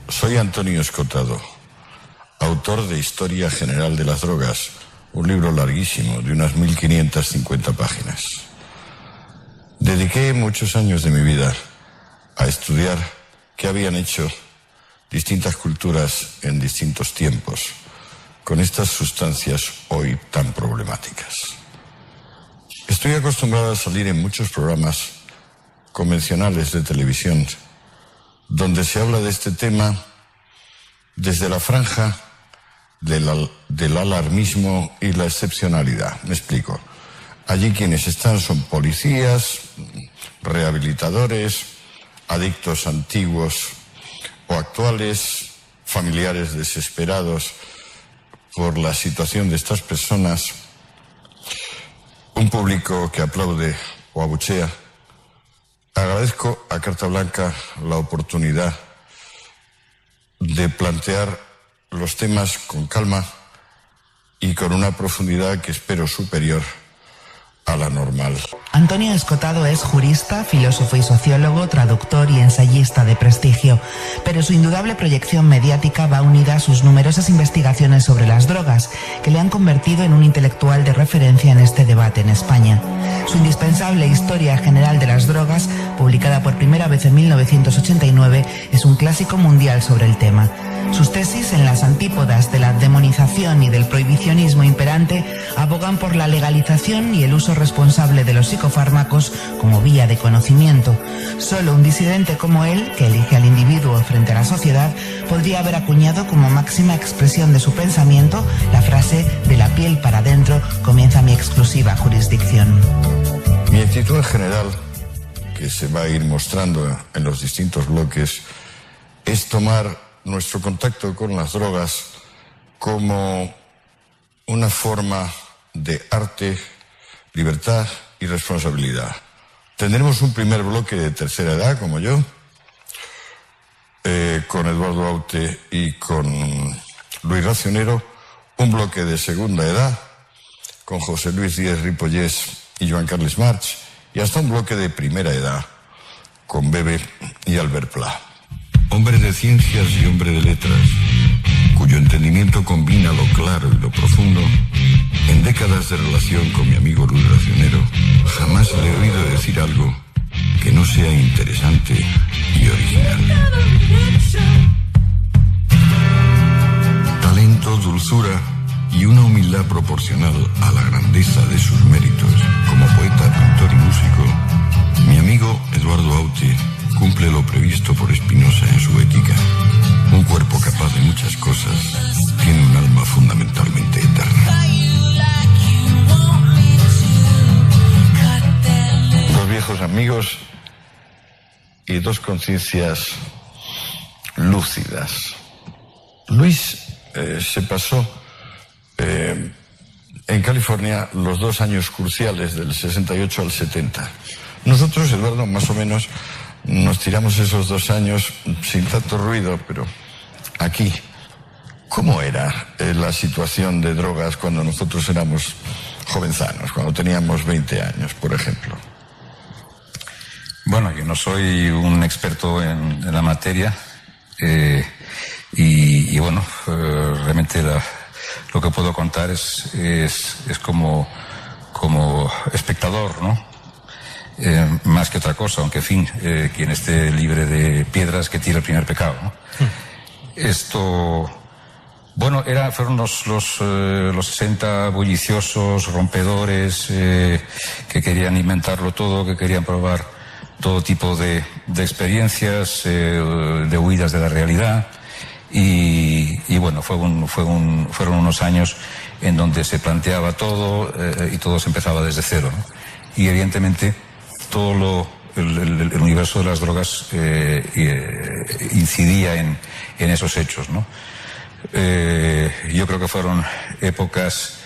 Soy Antonio Escotado, autor de Historia General de las Drogas, un libro larguísimo de unas 1550 páginas. Dediqué muchos años de mi vida a estudiar qué habían hecho distintas culturas en distintos tiempos con estas sustancias hoy tan problemáticas. Estoy acostumbrado a salir en muchos programas convencionales de televisión donde se habla de este tema desde la franja del alarmismo y la excepcionalidad. Me explico. Allí quienes están son policías, rehabilitadores, adictos antiguos o actuales, familiares desesperados por la situación de estas personas, un público que aplaude o abuchea. Agradezco a Carta Blanca la oportunidad de plantear los temas con calma y con una profundidad que espero superior a la normal. Antonio Escotado es jurista, filósofo y sociólogo, traductor y ensayista de prestigio, pero su indudable proyección mediática va unida a sus numerosas investigaciones sobre las drogas, que le han convertido en un intelectual de referencia en este debate en España. Su indispensable Historia General de las Drogas, publicada por primera vez en 1989, es un clásico mundial sobre el tema. Sus tesis, en las antípodas de la demonización y del prohibicionismo imperante, abogan por la legalización y el uso responsable de los psicofármacos como vía de conocimiento. Solo un disidente como él, que elige al individuo frente a la sociedad, podría haber acuñado como máxima expresión de su pensamiento la frase "de la piel para adentro comienza mi exclusiva jurisdicción". Mi actitud en general, que se va a ir mostrando en los distintos bloques, es tomar nuestro contacto con las drogas como una forma de arte, libertad y responsabilidad. Tendremos un primer bloque de tercera edad, como yo, con Eduardo Aute y con Luis Racionero, un bloque de segunda edad, con José Luis Díez Ripollés y Joan Carles March, y hasta un bloque de primera edad, con Bebe y Albert Pla. Hombre de ciencias y hombre de letras, cuyo entendimiento combina lo claro y lo profundo, en décadas de relación con mi amigo Luis Racionero, jamás le he oído decir algo que no sea interesante y original. Talento, dulzura y una humildad proporcional a la grandeza de sus méritos como poeta, pintor y músico, mi amigo Eduardo Aute cumple lo previsto por Spinoza en su Ética. Un cuerpo capaz de muchas cosas tiene un alma fundamentalmente eterna. Dos viejos amigos y dos conciencias lúcidas. Luis se pasó en California los 2 años cruciales del 68 al 70. Nosotros, Eduardo, más o menos nos tiramos esos 2 años sin tanto ruido, pero aquí, ¿cómo era la situación de drogas cuando nosotros éramos jovenzanos, cuando teníamos 20 años, por ejemplo? Bueno, yo no soy un experto en la materia y bueno, realmente lo que puedo contar es como espectador, ¿no? Más que otra cosa, aunque en fin, quien esté libre de piedras que tire el primer pecado, ¿no? Esto, bueno, fueron los 60 bulliciosos, rompedores, que querían inventarlo todo, que querían probar todo tipo de experiencias, de huidas de la realidad, y bueno, fueron unos años en donde se planteaba todo y todo se empezaba desde cero, ¿no? Y evidentemente todo el universo de las drogas incidía en esos hechos, ¿no? Yo creo que fueron épocas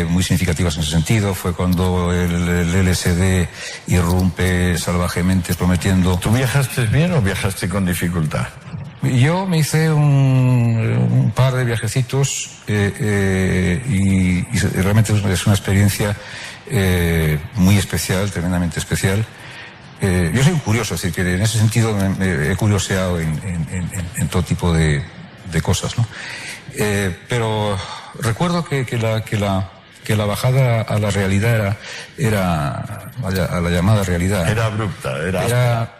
muy significativas en ese sentido. Fue cuando el LSD irrumpe salvajemente prometiendo... ¿Tú viajaste bien o viajaste con dificultad? Yo me hice un par de viajecitos y realmente es una experiencia muy especial, tremendamente especial. Yo soy un curioso, es decir, que en ese sentido me he curioseado en todo tipo de cosas, ¿no? Pero recuerdo que la bajada a la realidad a la llamada realidad. Era abrupta, era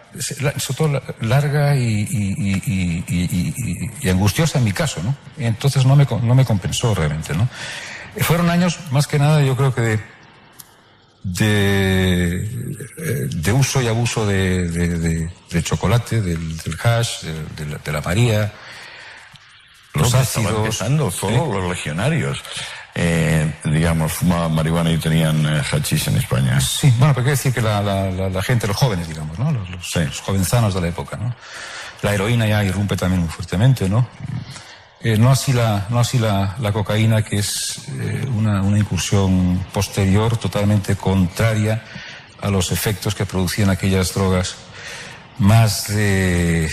sobre todo larga y angustiosa en mi caso, ¿no? Y entonces no me compensó realmente, ¿no? Fueron años, más que nada, yo creo que de uso y abuso de chocolate, del hash, de la María, los ácidos. Empezando todos los legionarios. Digamos, fumaban marihuana y tenían hachís en España. Sí, bueno, pero quiero decir que la gente, los jóvenes, digamos, ¿no? Los jovenzanos de la época, ¿no? La heroína ya irrumpe también muy fuertemente, ¿no? No así la cocaína, que es una incursión posterior totalmente contraria a los efectos que producían aquellas drogas, más de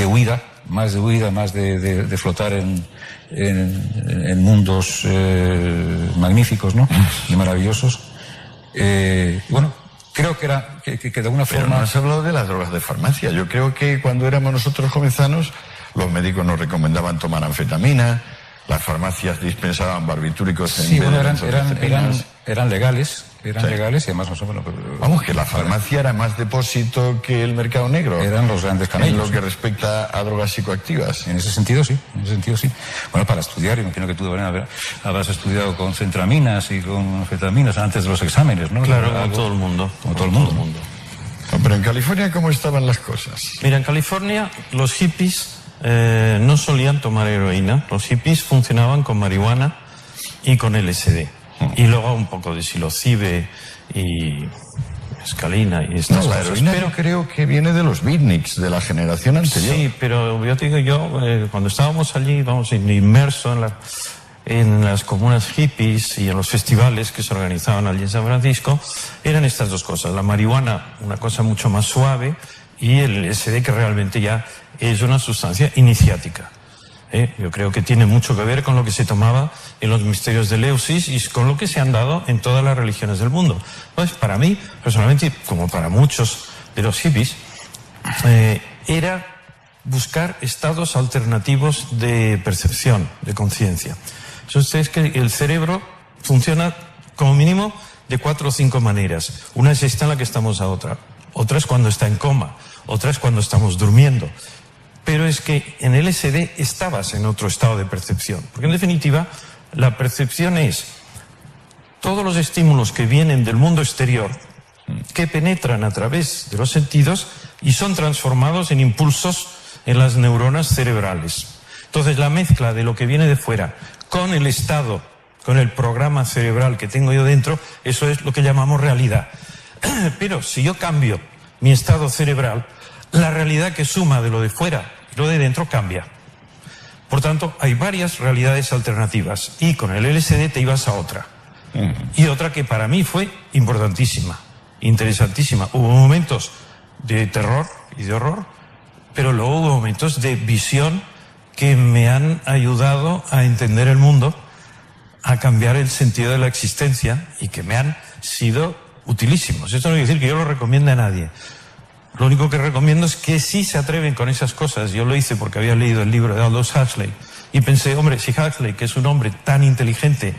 huida, más de flotar en mundos magníficos, ¿no? Y maravillosos. Bueno, creo que de alguna forma... Pero no has hablado de las drogas de farmacia. Yo creo que cuando éramos nosotros jovenzanos, los médicos nos recomendaban tomar anfetamina, las farmacias dispensaban barbitúricos. Sí, bueno, eran legales. Legales y además no son... Vamos, que la farmacia era más depósito que el mercado negro. Eran los grandes camellos. En lo que respecta a drogas psicoactivas. En ese sentido, sí. Bueno, para estudiar, imagino que tú habrás estudiado con centraminas y con anfetaminas antes de los exámenes, ¿no? Claro, como todo el mundo. Como todo el mundo. No, pero en California, ¿cómo estaban las cosas? Mira, en California los hippies no solían tomar heroína. Los hippies funcionaban con marihuana y con LSD. Y luego un poco de psilocibe y escalina y estas cosas. La heroína pero creo que viene de los beatniks, de la generación anterior. Sí, pero yo te digo, cuando estábamos allí, vamos, inmersos en las comunas hippies y en los festivales que se organizaban allí en San Francisco, eran estas dos cosas. La marihuana, una cosa mucho más suave, y el LSD, que realmente ya es una sustancia iniciática. Yo creo que tiene mucho que ver con lo que se tomaba en los misterios de Eleusis y con lo que se han dado en todas las religiones del mundo. Pues para mí, personalmente, como para muchos de los hippies, era buscar estados alternativos de percepción, de conciencia. Entonces es que el cerebro funciona como mínimo de 4 o 5 maneras. Una es esta en la que estamos otra es cuando está en coma, otra es cuando estamos durmiendo. Pero es que en LSD estabas en otro estado de percepción. Porque en definitiva, la percepción es todos los estímulos que vienen del mundo exterior, que penetran a través de los sentidos y son transformados en impulsos en las neuronas cerebrales. Entonces, la mezcla de lo que viene de fuera con el estado, con el programa cerebral que tengo yo dentro, eso es lo que llamamos realidad. Pero si yo cambio mi estado cerebral, la realidad que suma de lo de fuera y lo de dentro cambia. Por tanto, hay varias realidades alternativas y con el LSD te ibas a otra. Y otra que para mí fue importantísima, interesantísima. Hubo momentos de terror y de horror, pero luego hubo momentos de visión que me han ayudado a entender el mundo, a cambiar el sentido de la existencia y que me han sido utilísimos. Esto no quiere decir que yo lo recomiende a nadie. Lo único que recomiendo es que sí se atreven con esas cosas. Yo lo hice porque había leído el libro de Aldous Huxley y pensé, hombre, si Huxley, que es un hombre tan inteligente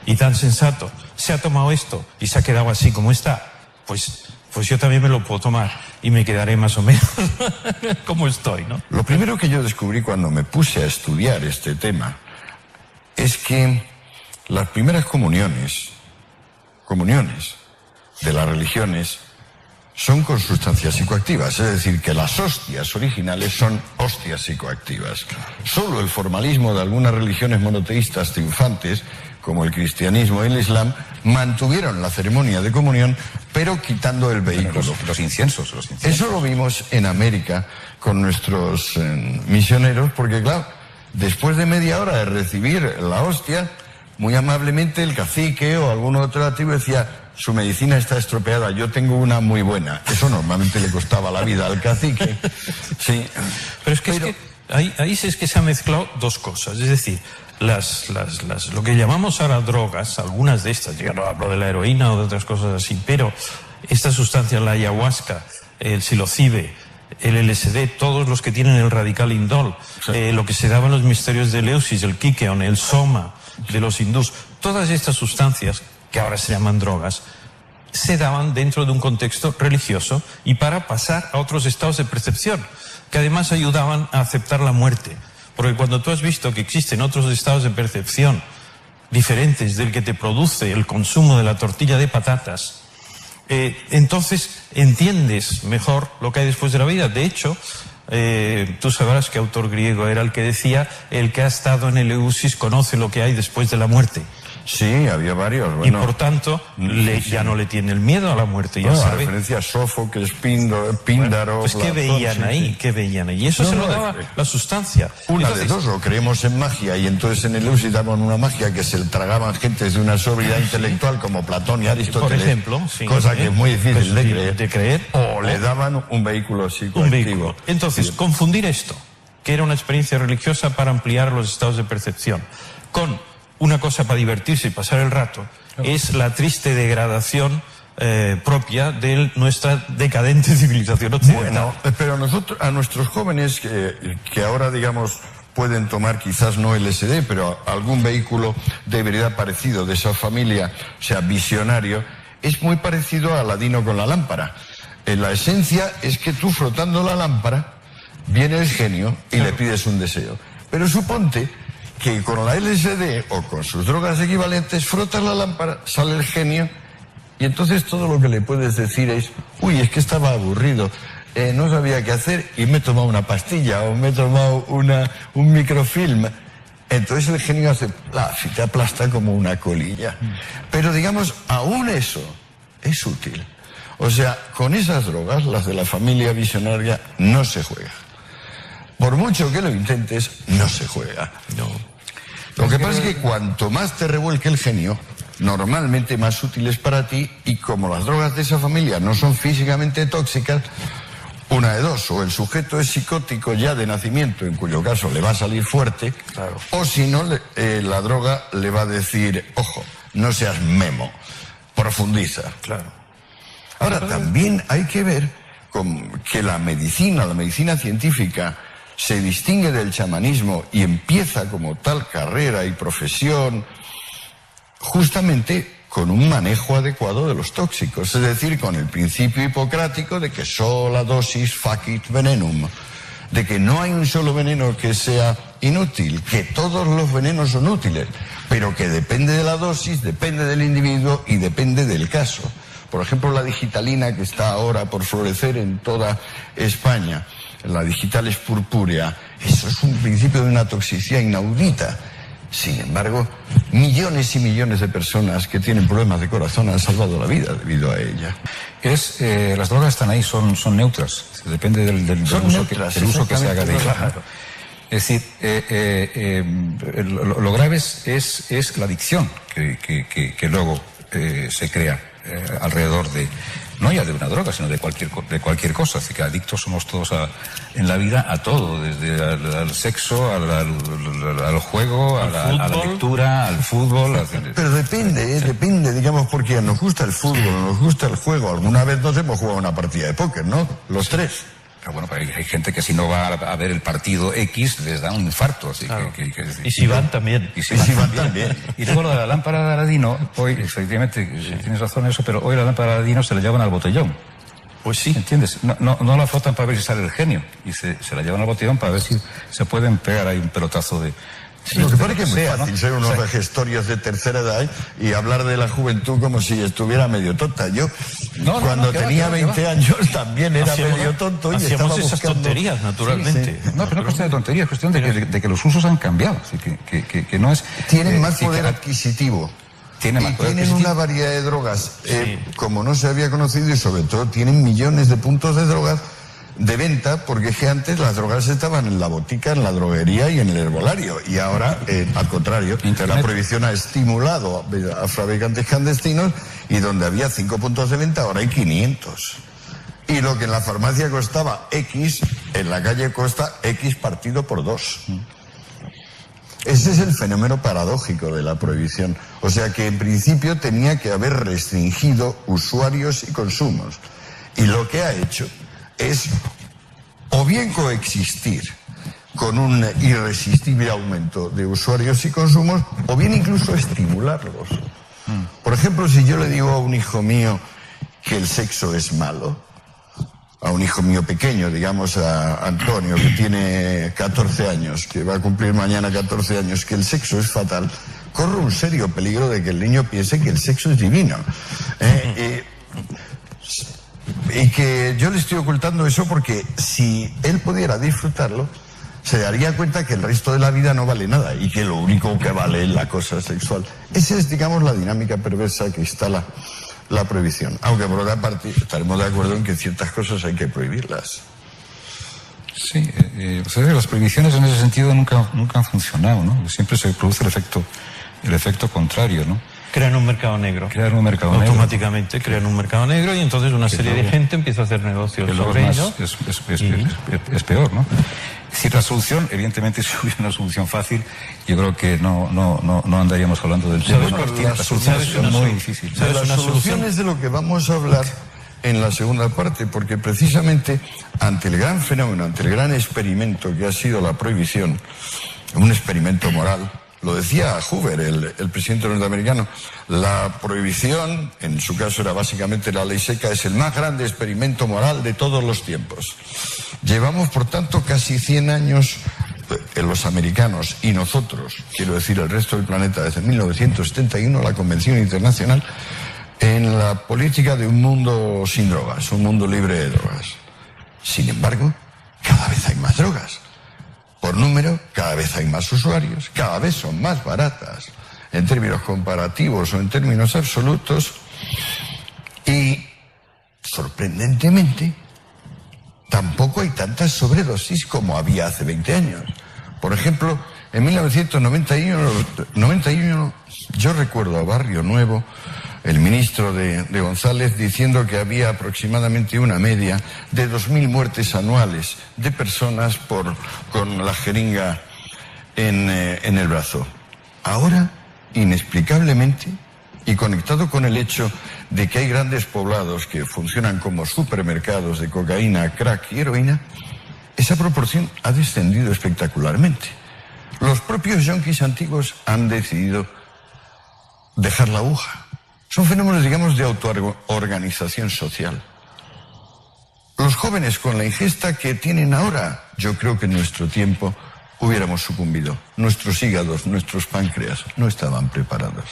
y tan sensato, se ha tomado esto y se ha quedado así como está, pues yo también me lo puedo tomar y me quedaré más o menos como estoy, ¿no? Lo primero que yo descubrí cuando me puse a estudiar este tema es que las primeras comuniones de las religiones son con sustancias psicoactivas, es decir, que las hostias originales son hostias psicoactivas. Solo el formalismo de algunas religiones monoteístas triunfantes, como el cristianismo y el islam, mantuvieron la ceremonia de comunión, pero quitando el vehículo. Bueno, los inciensos. Eso lo vimos en América con nuestros misioneros, porque claro, después de media hora de recibir la hostia, muy amablemente el cacique o algún otro tribu decía: su medicina está estropeada, yo tengo una muy buena. Eso normalmente le costaba la vida al cacique. Sí. Pero es que ahí es que se han mezclado dos cosas. Es decir, lo que llamamos ahora drogas, algunas de estas, yo no hablo de la heroína o de otras cosas así, pero Estas sustancias, la ayahuasca, el psilocibe, el LSD, todos los que tienen el radical indol, lo que se daba en los misterios de Eleusis, el Kikeon, el Soma de los hindús, todas estas sustancias, que ahora se llaman drogas, se daban dentro de un contexto religioso y para pasar a otros estados de percepción, que además ayudaban a aceptar la muerte. Porque cuando tú has visto que existen otros estados de percepción diferentes del que te produce el consumo de la tortilla de patatas, entonces entiendes mejor lo que hay después de la vida. De hecho, tú sabrás qué autor griego era el que decía: el que ha estado en Eleusis conoce lo que hay después de la muerte. Sí, había varios. Bueno, y por tanto, ya no le tiene el miedo a la muerte, ya sabe. Referencia a Sófocles, Píndaro. Pues ¿qué veían ahí? ¿Qué veían ahí? Y eso se lo daba la sustancia. Una de dos, o creemos en magia, y entonces en Eleusis daban una magia que se tragaban gentes de una sobriedad intelectual como Platón y Aristóteles, por ejemplo, sí, cosa que es muy difícil de creer, o le daban un vehículo psicoactivo. Entonces, confundir esto, que era una experiencia religiosa para ampliar los estados de percepción, con una cosa para divertirse y pasar el rato, es la triste degradación propia de nuestra decadente civilización occidental. Bueno, pero nosotros, a nuestros jóvenes que ahora, digamos, pueden tomar quizás no LSD, pero algún vehículo de verdad parecido de esa familia, o sea, visionario, es muy parecido a Aladino con la lámpara. La esencia es que tú, frotando la lámpara, viene el genio y le pides un deseo. Pero suponte que con la LSD o con sus drogas equivalentes frotas la lámpara, sale el genio, y entonces todo lo que le puedes decir es: uy, es que estaba aburrido, no sabía qué hacer y me he tomado una pastilla o me he tomado un microfilm. Entonces el genio hace plaf y te aplasta como una colilla. Pero digamos, aún eso es útil. O sea, con esas drogas, las de la familia visionaria, no se juega. Por mucho que lo intentes, no se juega. No. Lo que pasa es que cuanto más te revuelque el genio, normalmente más útil es para ti, y como las drogas de esa familia no son físicamente tóxicas, una de dos: o el sujeto es psicótico ya de nacimiento, en cuyo caso le va a salir fuerte, claro, o si no, la droga le va a decir: ojo, no seas memo, profundiza. Claro. Ahora, también hay que ver que la medicina científica se distingue del chamanismo y empieza como tal carrera y profesión justamente con un manejo adecuado de los tóxicos, es decir, con el principio hipocrático de que sola dosis facit venenum, de que no hay un solo veneno que sea inútil, que todos los venenos son útiles, pero que depende de la dosis, depende del individuo y depende del caso. Por ejemplo, la digitalina, que está ahora por florecer en toda España, la digitalis purpúrea, eso es un principio de una toxicidad inaudita. Sin embargo, millones y millones de personas que tienen problemas de corazón han salvado la vida debido a ella. Las drogas están ahí, son neutras, depende del uso que se haga de ellas. Claro. Es decir, lo grave es la adicción que luego se crea alrededor de, no ya de una droga, sino de cualquier cosa. Así que adictos somos todos en la vida a todo, desde al sexo, al juego, a la lectura, al fútbol. Pero depende, digamos, porque nos gusta el fútbol, nos gusta el juego. Alguna vez nos hemos jugado una partida de póker, ¿no? Los tres. Pero bueno, hay gente que si no va a ver el partido X les da un infarto, así claro. Y si van también. Y si van también. Y luego lo de la lámpara de Aladino, hoy, efectivamente, tienes razón en eso, pero hoy la lámpara de Aladino se la llevan al botellón. Pues sí. ¿Entiendes? No la frotan para ver si sale el genio, y se la llevan al botellón para ver si se pueden pegar ahí un pelotazo de... Sí, lo que parece que es muy fácil, ¿no? Ser unos vejestorios de tercera edad y hablar de la juventud como si estuviera medio tonta. Yo, cuando tenía 20 años, también era medio tonto y estaba buscando... esas tonterías, naturalmente. Sí. No, pero no es cuestión de tonterías, es cuestión de que los usos han cambiado. Así que no es... Tienen más poder adquisitivo. Tienen una variedad de drogas, como no se había conocido, y sobre todo tienen millones de puntos de drogas de venta, porque es que antes las drogas estaban en la botica, en la droguería y en el herbolario, y ahora, al contrario, Internet. La prohibición ha estimulado a fabricantes clandestinos, y donde había 5 puntos de venta, ahora hay 500. Y lo que en la farmacia costaba X, en la calle cuesta X partido por 2. Ese es el fenómeno paradójico de la prohibición. O sea que en principio tenía que haber restringido usuarios y consumos. Y lo que ha hecho es o bien coexistir con un irresistible aumento de usuarios y consumos, o bien incluso estimularlos. Por ejemplo, si yo le digo a un hijo mío que el sexo es malo, a un hijo mío pequeño, digamos a Antonio, que tiene 14 años, que va a cumplir mañana 14 años, que el sexo es fatal, corre un serio peligro de que el niño piense que el sexo es divino. Y que yo le estoy ocultando eso porque si él pudiera disfrutarlo, se daría cuenta que el resto de la vida no vale nada y que lo único que vale es la cosa sexual. Esa es, digamos, la dinámica perversa que instala la prohibición. Aunque por otra parte estaremos de acuerdo en que ciertas cosas hay que prohibirlas. Sí, las prohibiciones en ese sentido nunca han funcionado, ¿no? Siempre se produce el efecto contrario, ¿no? Crean un mercado negro. Crean un mercado negro. Automáticamente crean un mercado negro y entonces una serie de gente empieza a hacer negocios sobre ello. Es peor, ¿no? Si la solución, evidentemente, si hubiera una solución fácil, yo creo que no andaríamos hablando del tema. La solución es muy difícil. La solución es de lo que vamos a hablar en la segunda parte, porque precisamente ante el gran fenómeno, ante el gran experimento que ha sido la prohibición, un experimento moral, lo decía Hoover, el presidente norteamericano, la prohibición, en su caso era básicamente la ley seca, es el más grande experimento moral de todos los tiempos. Llevamos, por tanto, casi 100 años, los americanos y nosotros, quiero decir el resto del planeta, desde 1971, la Convención Internacional, en la política de un mundo sin drogas, un mundo libre de drogas. Sin embargo, cada vez hay más drogas. Por número, cada vez hay más usuarios, cada vez son más baratas, en términos comparativos o en términos absolutos, y, sorprendentemente, tampoco hay tantas sobredosis como había hace 20 años. Por ejemplo, en 1991 yo recuerdo a Barrio Nuevo, el ministro de González, diciendo que había aproximadamente una media de 2.000 muertes anuales de personas con la jeringa en el brazo. Ahora, inexplicablemente, y conectado con el hecho de que hay grandes poblados que funcionan como supermercados de cocaína, crack y heroína, esa proporción ha descendido espectacularmente. Los propios yonkis antiguos han decidido dejar la aguja. Son fenómenos, digamos, de autoorganización social. Los jóvenes con la ingesta que tienen ahora, yo creo que en nuestro tiempo hubiéramos sucumbido. Nuestros hígados, nuestros páncreas no estaban preparados.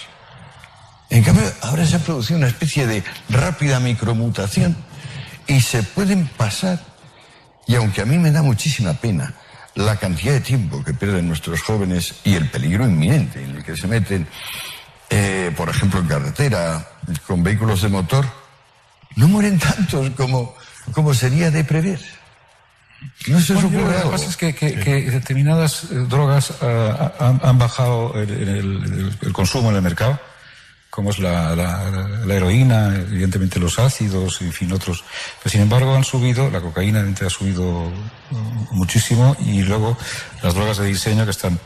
En cambio, ahora se ha producido una especie de rápida micromutación y se pueden pasar, y aunque a mí me da muchísima pena la cantidad de tiempo que pierden nuestros jóvenes y el peligro inminente en el que se meten, por ejemplo, en carretera, con vehículos de motor, no mueren tantos como sería de prever. No se os ocurre algo. Lo que pasa es que determinadas drogas han bajado el consumo en el mercado, como es la heroína, evidentemente los ácidos, en fin, otros. Pero sin embargo han subido, la cocaína evidentemente ha subido muchísimo, y luego las drogas de diseño que están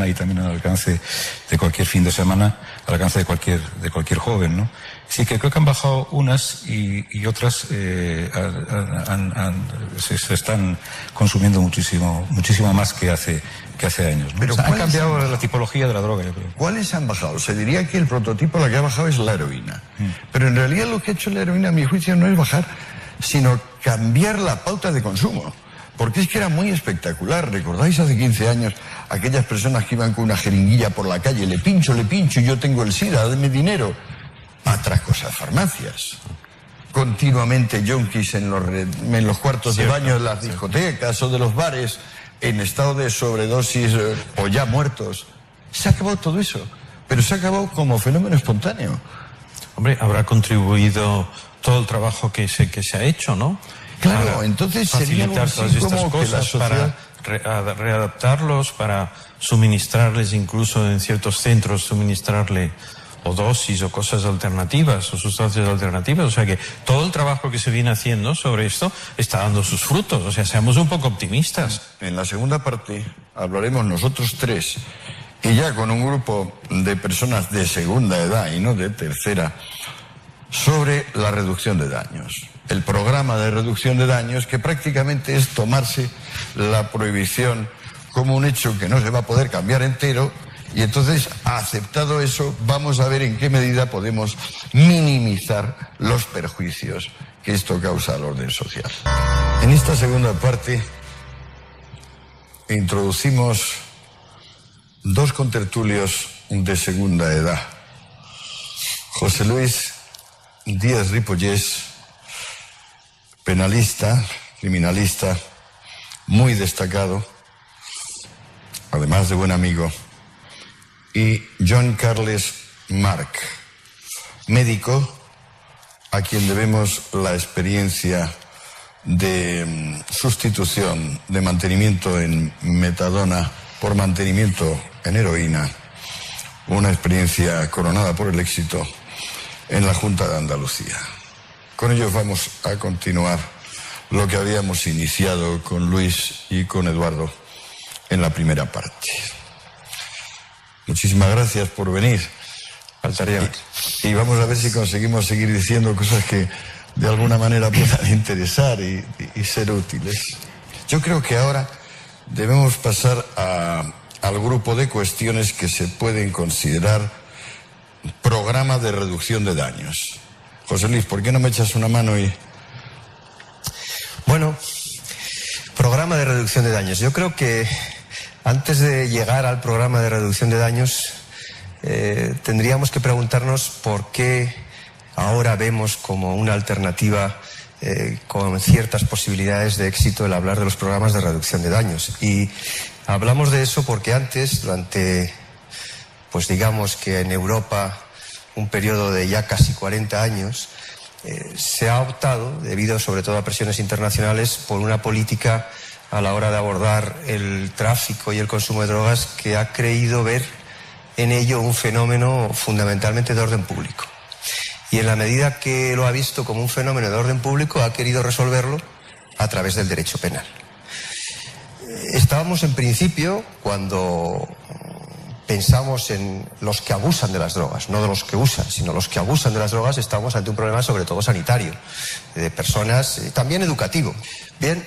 ahí también al alcance de cualquier fin de semana, al alcance de cualquier joven, ¿no? Sí que creo que han bajado unas y otras se están consumiendo muchísimo más que hace años, ¿no? Pero ha cambiado la tipología de la droga, yo creo. ¿Cuáles han bajado? Se diría que el prototipo la que ha bajado es la heroína. Pero en realidad lo que ha hecho la heroína, a mi juicio, no es bajar, sino cambiar la pauta de consumo. Porque es que era muy espectacular. ¿Recordáis hace 15 años aquellas personas que iban con una jeringuilla por la calle? Le pincho, yo tengo el SIDA, dame dinero. Atracos a farmacias. Continuamente yonkis en los cuartos de baño de las discotecas o de los bares, en estado de sobredosis o ya muertos. Se ha acabado todo eso, pero se ha acabado como fenómeno espontáneo. Hombre, habrá contribuido todo el trabajo que se ha hecho, ¿no? Claro, para entonces sería facilitar todas estas cosas, sociedad... para readaptarlos, para suministrarles, incluso en ciertos centros, suministrarle o dosis o cosas alternativas o sustancias alternativas. O sea que todo el trabajo que se viene haciendo sobre esto está dando sus frutos. O sea, seamos un poco optimistas. En la segunda parte hablaremos nosotros tres, y ya con un grupo de personas de segunda edad y no de tercera, sobre la reducción de daños. El programa de reducción de daños, que prácticamente es tomarse la prohibición como un hecho que no se va a poder cambiar entero, y entonces, aceptado eso, vamos a ver en qué medida podemos minimizar los perjuicios que esto causa al orden social. En esta segunda parte introducimos dos contertulios de segunda edad. José Luis Díaz Ripollés, penalista, criminalista, muy destacado, además de buen amigo, y John Carles March, médico, a quien debemos la experiencia de sustitución de mantenimiento en metadona por mantenimiento en heroína, una experiencia coronada por el éxito en la Junta de Andalucía. Con ellos vamos a continuar lo que habíamos iniciado con Luis y con Eduardo en la primera parte. Muchísimas gracias por venir. Faltaría. Y vamos a ver si conseguimos seguir diciendo cosas que de alguna manera puedan interesar y ser útiles. Yo creo que ahora debemos pasar al grupo de cuestiones que se pueden considerar programa de reducción de daños. José Luis, ¿por qué no me echas una mano y...? Bueno, programa de reducción de daños. Yo creo que antes de llegar al programa de reducción de daños, tendríamos que preguntarnos por qué ahora vemos como una alternativa con ciertas posibilidades de éxito el hablar de los programas de reducción de daños. Y hablamos de eso porque antes, durante, pues digamos que en Europa, un periodo de ya casi 40 años, se ha optado, debido sobre todo a presiones internacionales, por una política a la hora de abordar el tráfico y el consumo de drogas que ha creído ver en ello un fenómeno fundamentalmente de orden público. Y en la medida que lo ha visto como un fenómeno de orden público, ha querido resolverlo a través del derecho penal. Estábamos en principio, cuando pensamos en los que abusan de las drogas, no de los que usan, sino los que abusan de las drogas, estamos ante un problema sobre todo sanitario, de personas, también educativo. Bien,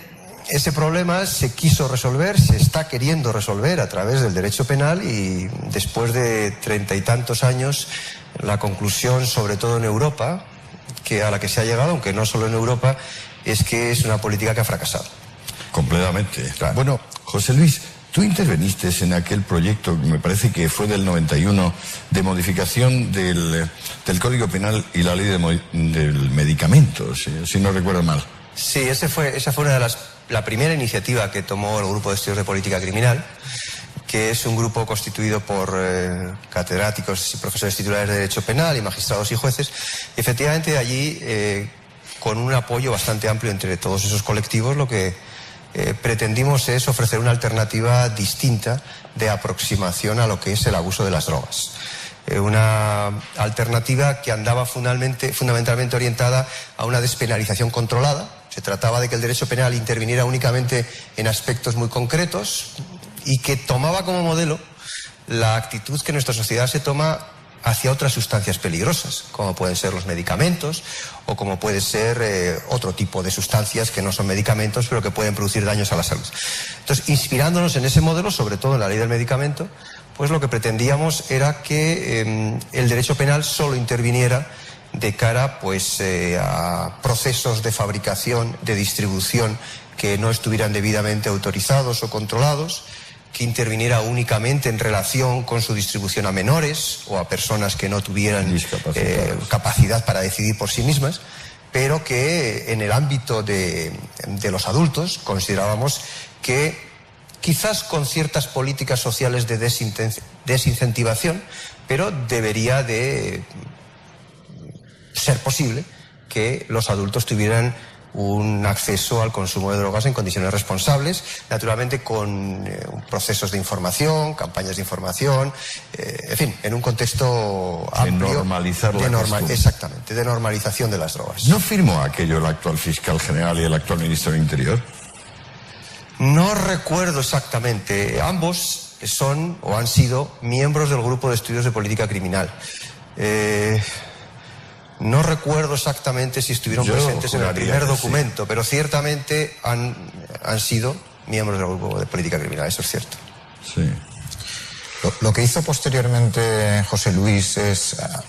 ese problema se quiso resolver, se está queriendo resolver a través del derecho penal, y después de 30 y tantos años, la conclusión, sobre todo en Europa, que a la que se ha llegado, aunque no solo en Europa, es que es una política que ha fracasado. Completamente. Claro. Bueno, José Luis, tú interveniste en aquel proyecto, me parece que fue del 91, de modificación del Código Penal y la ley del medicamento, si no recuerdo mal. Sí, esa fue la primera iniciativa que tomó el Grupo de Estudios de Política Criminal, que es un grupo constituido por catedráticos y profesores titulares de Derecho Penal y magistrados y jueces. Y efectivamente allí, con un apoyo bastante amplio entre todos esos colectivos, lo que pretendimos es ofrecer una alternativa distinta de aproximación a lo que es el abuso de las drogas. Una alternativa que andaba fundamentalmente orientada a una despenalización controlada. Se trataba de que el derecho penal interviniera únicamente en aspectos muy concretos y que tomaba como modelo la actitud que nuestra sociedad se toma hacia otras sustancias peligrosas, como pueden ser los medicamentos o como puede ser otro tipo de sustancias que no son medicamentos pero que pueden producir daños a la salud. Entonces, inspirándonos en ese modelo, sobre todo en la ley del medicamento, pues lo que pretendíamos era que el derecho penal solo interviniera de cara pues a procesos de fabricación, de distribución que no estuvieran debidamente autorizados o controlados, que interviniera únicamente en relación con su distribución a menores o a personas que no tuvieran capacidad para decidir por sí mismas, pero que en el ámbito de los adultos considerábamos que quizás con ciertas políticas sociales de desincentivación, pero debería de ser posible que los adultos tuvieran un acceso al consumo de drogas en condiciones responsables, naturalmente con procesos de información, campañas de información, en fin, en un contexto amplio. De normalizar la costumbre. Exactamente, de normalización de las drogas. ¿No firmó aquello el actual fiscal general y el actual ministro del Interior? No recuerdo exactamente. Ambos son o han sido miembros del Grupo de Estudios de Política Criminal. No recuerdo exactamente si estuvieron presentes en el primer documento, pero ciertamente han sido miembros del Grupo de Política Criminal, eso es cierto. Sí. Lo que hizo posteriormente José Luis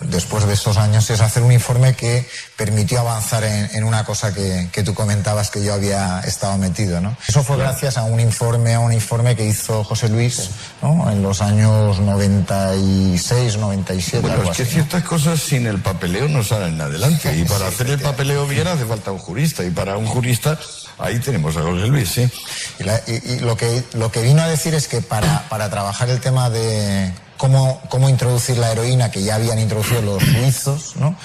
después de esos años, es hacer un informe que permitió avanzar en una cosa que tú comentabas que yo había estado metido, ¿no? Eso fue gracias a un informe que hizo José Luis, ¿no? En los años 96, 97. Bueno, algo es que así, ciertas cosas sin el papeleo no salen adelante. Y para hacer el papeleo bien hace falta un jurista. Y para un jurista, ahí tenemos a José Luis, ¿sí? Y lo que vino a decir es que para trabajar el tema de cómo introducir la heroína, que ya habían introducido los suizos, ¿no?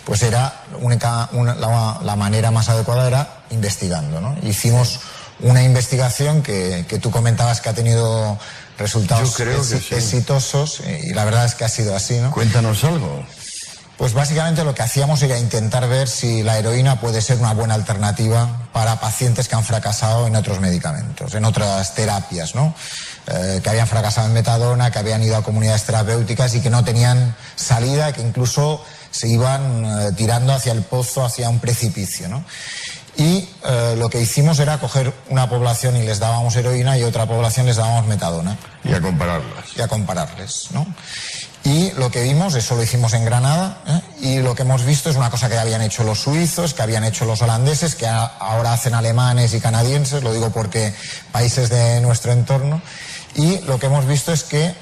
Pues era la manera más adecuada era investigando, ¿no? Hicimos una investigación que tú comentabas que ha tenido resultados exitosos, y la verdad es que ha sido así, ¿no? Cuéntanos algo. Pues básicamente lo que hacíamos era intentar ver si la heroína puede ser una buena alternativa para pacientes que han fracasado en otros medicamentos, en otras terapias, ¿no? Que habían fracasado en metadona, que habían ido a comunidades terapéuticas y que no tenían salida, que incluso se iban tirando hacia el pozo, hacia un precipicio, ¿no? Y lo que hicimos era coger una población y les dábamos heroína y otra población les dábamos metadona. Y a compararlas. Y a compararles, ¿no? Y lo que vimos, eso lo hicimos en Granada, y lo que hemos visto es una cosa que habían hecho los suizos, que habían hecho los holandeses, que ahora hacen alemanes y canadienses, lo digo porque países de nuestro entorno, y lo que hemos visto es que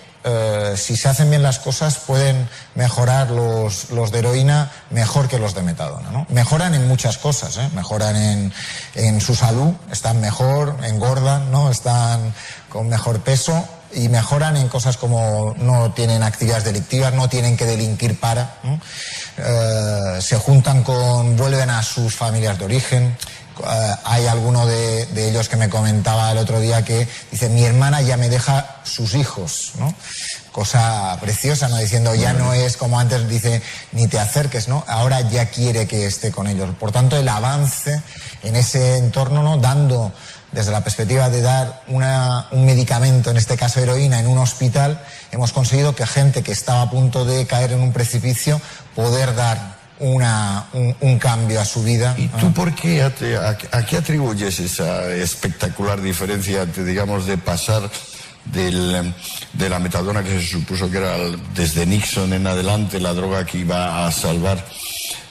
si se hacen bien las cosas pueden mejorar los de heroína mejor que los de metadona, ¿no? Mejoran en muchas cosas, mejoran en su salud, están mejor, engordan, ¿no? Están con mejor peso, y mejoran en cosas como no tienen actividades delictivas, no tienen que delinquir para, ¿no? Se juntan vuelven a sus familias de origen. Hay alguno de ellos que me comentaba el otro día que dice: mi hermana ya me deja sus hijos, ¿no? Cosa preciosa, ¿no? Diciendo, ya no es como antes, dice, ni te acerques, ¿no? Ahora ya quiere que esté con ellos. Por tanto, el avance en ese entorno, ¿no? Dando, desde la perspectiva de dar un medicamento, en este caso heroína, en un hospital, hemos conseguido que gente que estaba a punto de caer en un precipicio, poder dar un cambio a su vida. ¿Y tú por qué, a qué atribuyes esa espectacular diferencia, digamos, de pasar de la metadona, que se supuso que era desde Nixon en adelante la droga que iba a salvar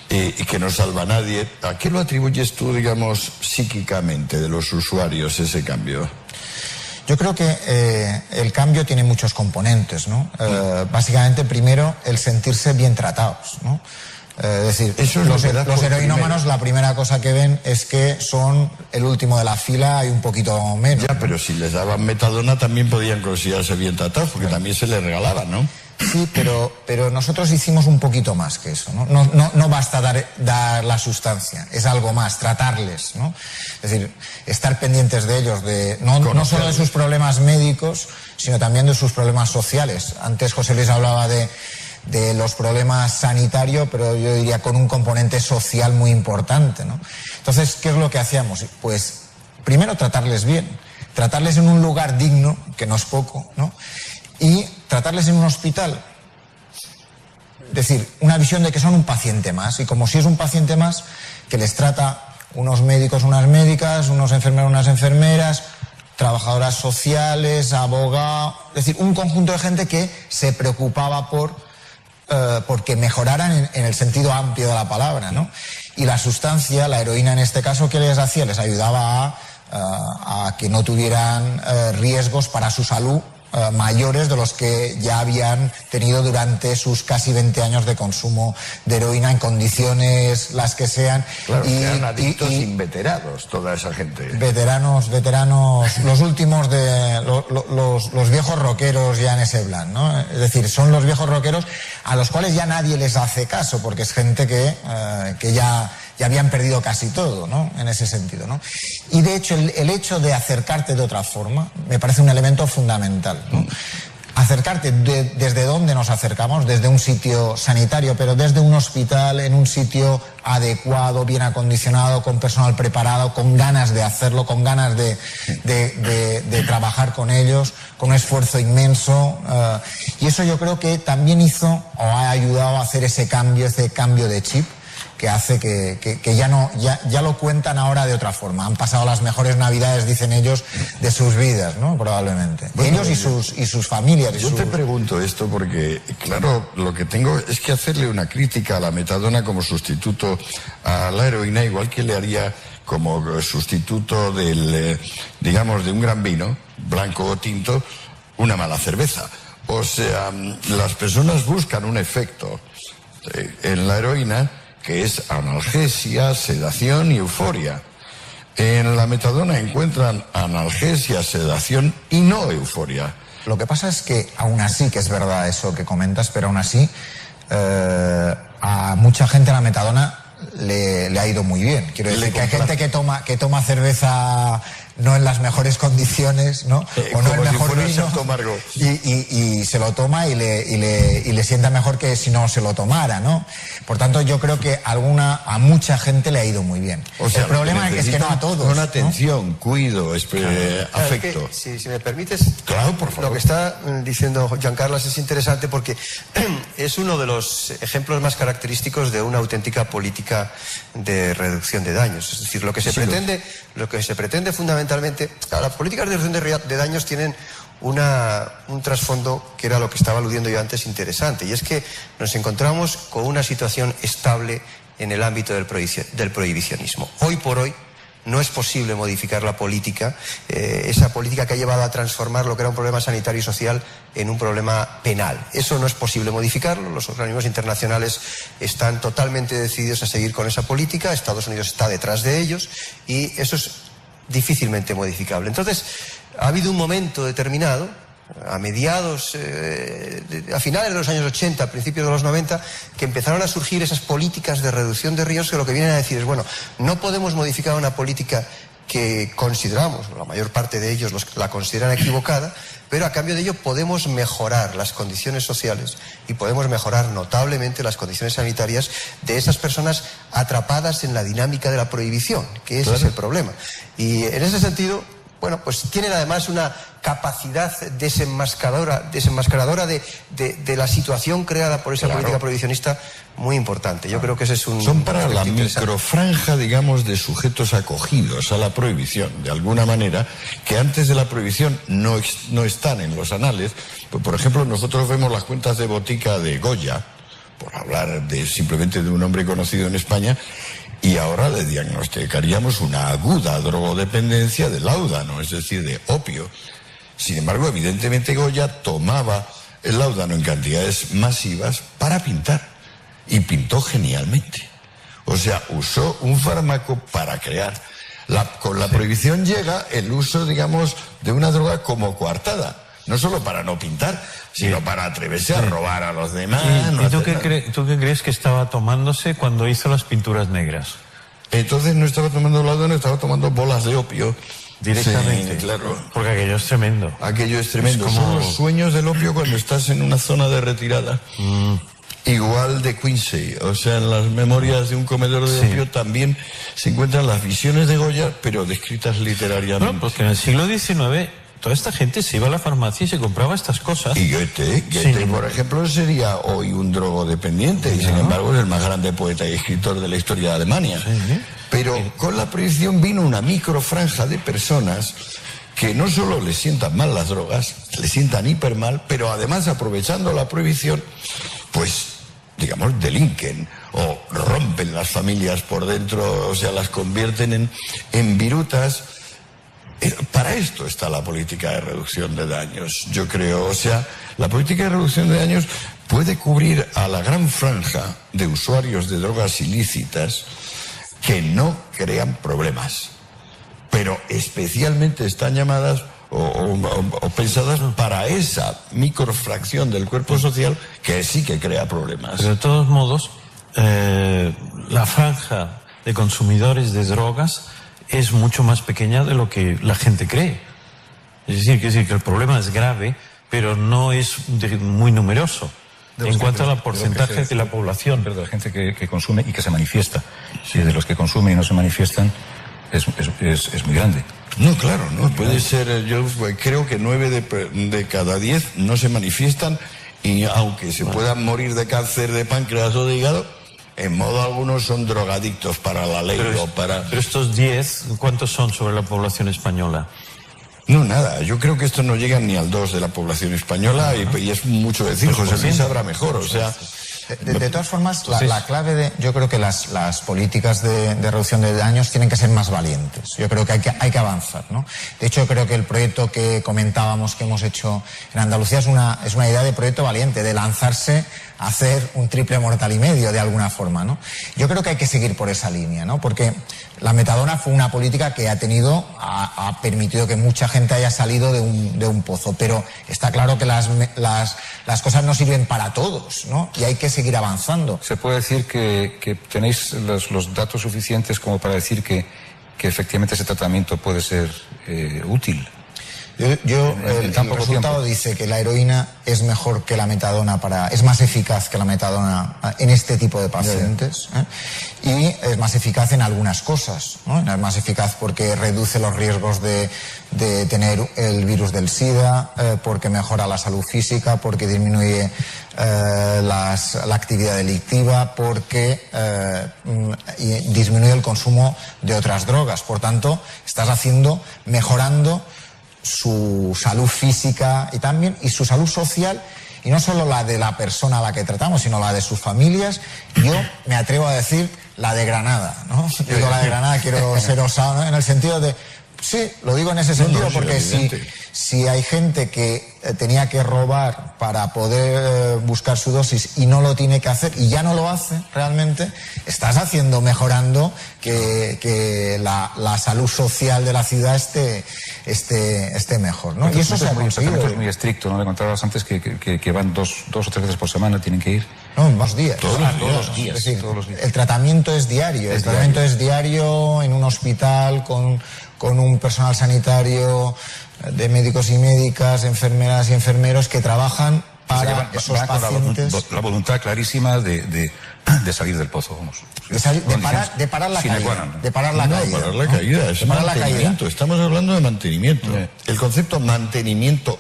y que no salva a nadie? ¿A qué lo atribuyes tú, digamos, psíquicamente de los usuarios, ese cambio? Yo creo que el cambio tiene muchos componentes, ¿no? Básicamente, primero, el sentirse bien tratados, ¿no? Es decir, los heroinómanos, la primera cosa que ven es que son el último de la fila y un poquito menos. Ya, pero si les daban metadona también podían considerarse bien tratados, porque también se les regalaba, ¿no? Sí, pero nosotros hicimos un poquito más que eso, ¿no? No basta dar la sustancia, es algo más, tratarles, ¿no? Es decir, estar pendientes de ellos, no solo de sus problemas médicos, sino también de sus problemas sociales. Antes José Luis hablaba de los problemas sanitarios, pero yo diría con un componente social muy importante, ¿no? Entonces, ¿qué es lo que hacíamos? Pues, primero, tratarles bien, tratarles en un lugar digno, que no es poco, ¿no? Y tratarles en un hospital. Es decir, una visión de que son un paciente más, y como si es un paciente más, que les trata unos médicos, unas médicas, unos enfermeros, unas enfermeras, trabajadoras sociales, abogados, es decir, un conjunto de gente que se preocupaba porque mejoraran en el sentido amplio de la palabra, ¿no? Y la sustancia, la heroína en este caso, ¿qué les hacía? Les ayudaba a que no tuvieran riesgos para su salud mayores de los que ya habían tenido durante sus casi 20 años de consumo de heroína, en condiciones las que sean. Claro, y eran adictos inveterados, toda esa gente. Veteranos, los últimos los viejos rockeros ya en ese plan, ¿no? Es decir, son los viejos rockeros a los cuales ya nadie les hace caso, porque es gente que ya ya habían perdido casi todo, ¿no? En ese sentido, ¿no? Y de hecho, el hecho de acercarte de otra forma me parece un elemento fundamental, ¿no? Acercarte desde dónde nos acercamos, desde un sitio sanitario, pero desde un hospital, en un sitio adecuado, bien acondicionado, con personal preparado, con ganas de hacerlo, con ganas de trabajar con ellos, con un esfuerzo inmenso. Y eso yo creo que también hizo o ha ayudado a hacer ese cambio de chip, que hace que ya lo cuentan ahora de otra forma. Han pasado las mejores navidades, dicen ellos, de sus vidas, ¿no? Probablemente. Bueno, ellos y sus familias. Te pregunto esto porque, claro, lo que tengo es que hacerle una crítica a la metadona como sustituto a la heroína, igual que le haría como sustituto digamos, de un gran vino, blanco o tinto, una mala cerveza. O sea, las personas buscan un efecto en la heroína que es analgesia, sedación y euforia. En la metadona encuentran analgesia, sedación y no euforia. Lo que pasa es que, aún así, que es verdad eso que comentas, pero aún así, a mucha gente la metadona le ha ido muy bien. Quiero decir que hay gente que toma cerveza no en las mejores condiciones, ¿no? O no el mejor vino, y se lo toma y le sienta mejor que si no se lo tomara, ¿no? Por tanto, yo creo que a mucha gente le ha ido muy bien. O sea, el problema es que no a todos. Con atención, ¿no? Cuido, afecto. Es que, si me permites, claro, por favor. Lo que está diciendo Joan Carles es interesante porque es uno de los ejemplos más característicos de una auténtica política de reducción de daños. Es decir, lo que se pretende fundamentalmente, las políticas de reducción de daños tienen un trasfondo que era lo que estaba aludiendo yo antes interesante, y es que nos encontramos con una situación estable en el ámbito del prohibicionismo. Hoy por hoy no es posible modificar la política, esa política que ha llevado a transformar lo que era un problema sanitario y social en un problema penal. Eso no es posible modificarlo, los organismos internacionales están totalmente decididos a seguir con esa política, Estados Unidos está detrás de ellos y eso es difícilmente modificable. Entonces, ha habido un momento determinado, a finales de los años 80, a principios de los 90, que empezaron a surgir esas políticas de reducción de riesgos que lo que vienen a decir es, bueno, no podemos modificar una política que consideramos, la mayor parte de ellos la consideran equivocada, pero a cambio de ello podemos mejorar las condiciones sociales y podemos mejorar notablemente las condiciones sanitarias de esas personas atrapadas en la dinámica de la prohibición, que ese es el problema. Y en ese sentido, bueno, pues tienen además una capacidad desenmascaradora de la situación creada por esa política prohibicionista muy importante. Yo creo que ese es un... Son para la microfranja, digamos, de sujetos acogidos a la prohibición, de alguna manera, que antes de la prohibición no están en los anales. Pues, por ejemplo, nosotros vemos las cuentas de botica de Goya, por hablar simplemente de un hombre conocido en España, y ahora le diagnosticaríamos una aguda drogodependencia de láudano, es decir, de opio. Sin embargo, evidentemente Goya tomaba el láudano en cantidades masivas para pintar, y pintó genialmente. O sea, usó un fármaco para crear. Con la prohibición llega el uso, digamos, de una droga como coartada. No solo para no pintar, sino para atreverse a robar a los demás. ¿Y tú qué crees que estaba tomándose cuando hizo las pinturas negras? Entonces no estaba tomando láudano, estaba tomando bolas de opio. Directamente. Sí, claro. Porque aquello es tremendo. Aquello es tremendo. Son los sueños del opio cuando estás en una zona de retirada. Igual de Quincy. O sea, en las memorias de un comedor de opio también se encuentran las visiones de Goya, pero descritas literariamente. No, porque en el siglo XIX... toda esta gente se iba a la farmacia y se compraba estas cosas. Y Goethe, por ejemplo, sería hoy un drogodependiente y sin embargo es el más grande poeta y escritor de la historia de Alemania. Pero con la prohibición vino una microfranja de personas que no solo les sientan mal las drogas, les sientan hiper mal, pero además aprovechando la prohibición, pues, digamos, delinquen o rompen las familias por dentro, o sea, las convierten en virutas. Para esto está la política de reducción de daños, yo creo. O sea, la política de reducción de daños puede cubrir a la gran franja de usuarios de drogas ilícitas que no crean problemas, pero especialmente están llamadas o pensadas para esa microfracción del cuerpo social que sí que crea problemas. Pero de todos modos, la franja de consumidores de drogas es mucho más pequeña de lo que la gente cree. Es decir, que el problema es grave, pero no es muy numeroso en cuanto al porcentaje de la población. Pero de la gente que consume y que se manifiesta. Si de los que consumen y no se manifiestan, es muy grande. No, claro, no puede ser. Yo creo que 9 de cada 10 no se manifiestan, y aunque se puedan morir de cáncer de páncreas o de hígado, en modo alguno son drogadictos para la ley o para... Pero estos 10, ¿cuántos son sobre la población española? No, nada. Yo creo que estos no llegan ni al 2 de la población española, y es mucho decir. José Luis sabrá mejor, o sea... De todas formas, la clave yo creo que las políticas de reducción de daños tienen que ser más valientes. Yo creo que hay que avanzar, ¿no? De hecho, creo que el proyecto que comentábamos que hemos hecho en Andalucía es una idea de proyecto valiente, de lanzarse a hacer un triple mortal y medio de alguna forma, ¿no? Yo creo que hay que seguir por esa línea, ¿no? Porque la metadona fue una política que ha permitido que mucha gente haya salido de un pozo, pero está claro que las cosas no sirven para todos, ¿no? Y hay que seguir avanzando. ¿Se puede decir que tenéis los datos suficientes como para decir que efectivamente ese tratamiento puede ser útil? El resultado dice que la heroína es mejor que la metadona es más eficaz que la metadona en este tipo de pacientes, y es más eficaz en algunas cosas, ¿no? Es más eficaz porque reduce los riesgos de tener el virus del SIDA, porque mejora la salud física, porque disminuye la actividad delictiva, porque disminuye el consumo de otras drogas. Por tanto, estás mejorando su salud física y su salud social, y no solo la de la persona a la que tratamos, sino la de sus familias. Yo me atrevo a decir la de Granada, ¿no? Digo la de Granada, quiero ser osado, ¿no? En el sentido de... Sí, lo digo en ese sentido, porque si hay gente que tenía que robar para poder buscar su dosis y no lo tiene que hacer y ya no lo hace realmente, estás mejorando que la salud social de la ciudad esté mejor, ¿no? Y eso se ha conseguido. Es muy estricto, ¿no? Me contabas antes que van dos o 3 veces por semana, tienen que ir. No, más días. Todos los días. Es decir, todos los días. El tratamiento es diario. El tratamiento es diario en un hospital con un personal sanitario de médicos y médicas, enfermeras y enfermeros que trabajan para esos pacientes. La voluntad clarísima de salir del pozo, vamos. De parar la caída. De parar la caída. Es mantenimiento. Estamos hablando de mantenimiento. El concepto mantenimiento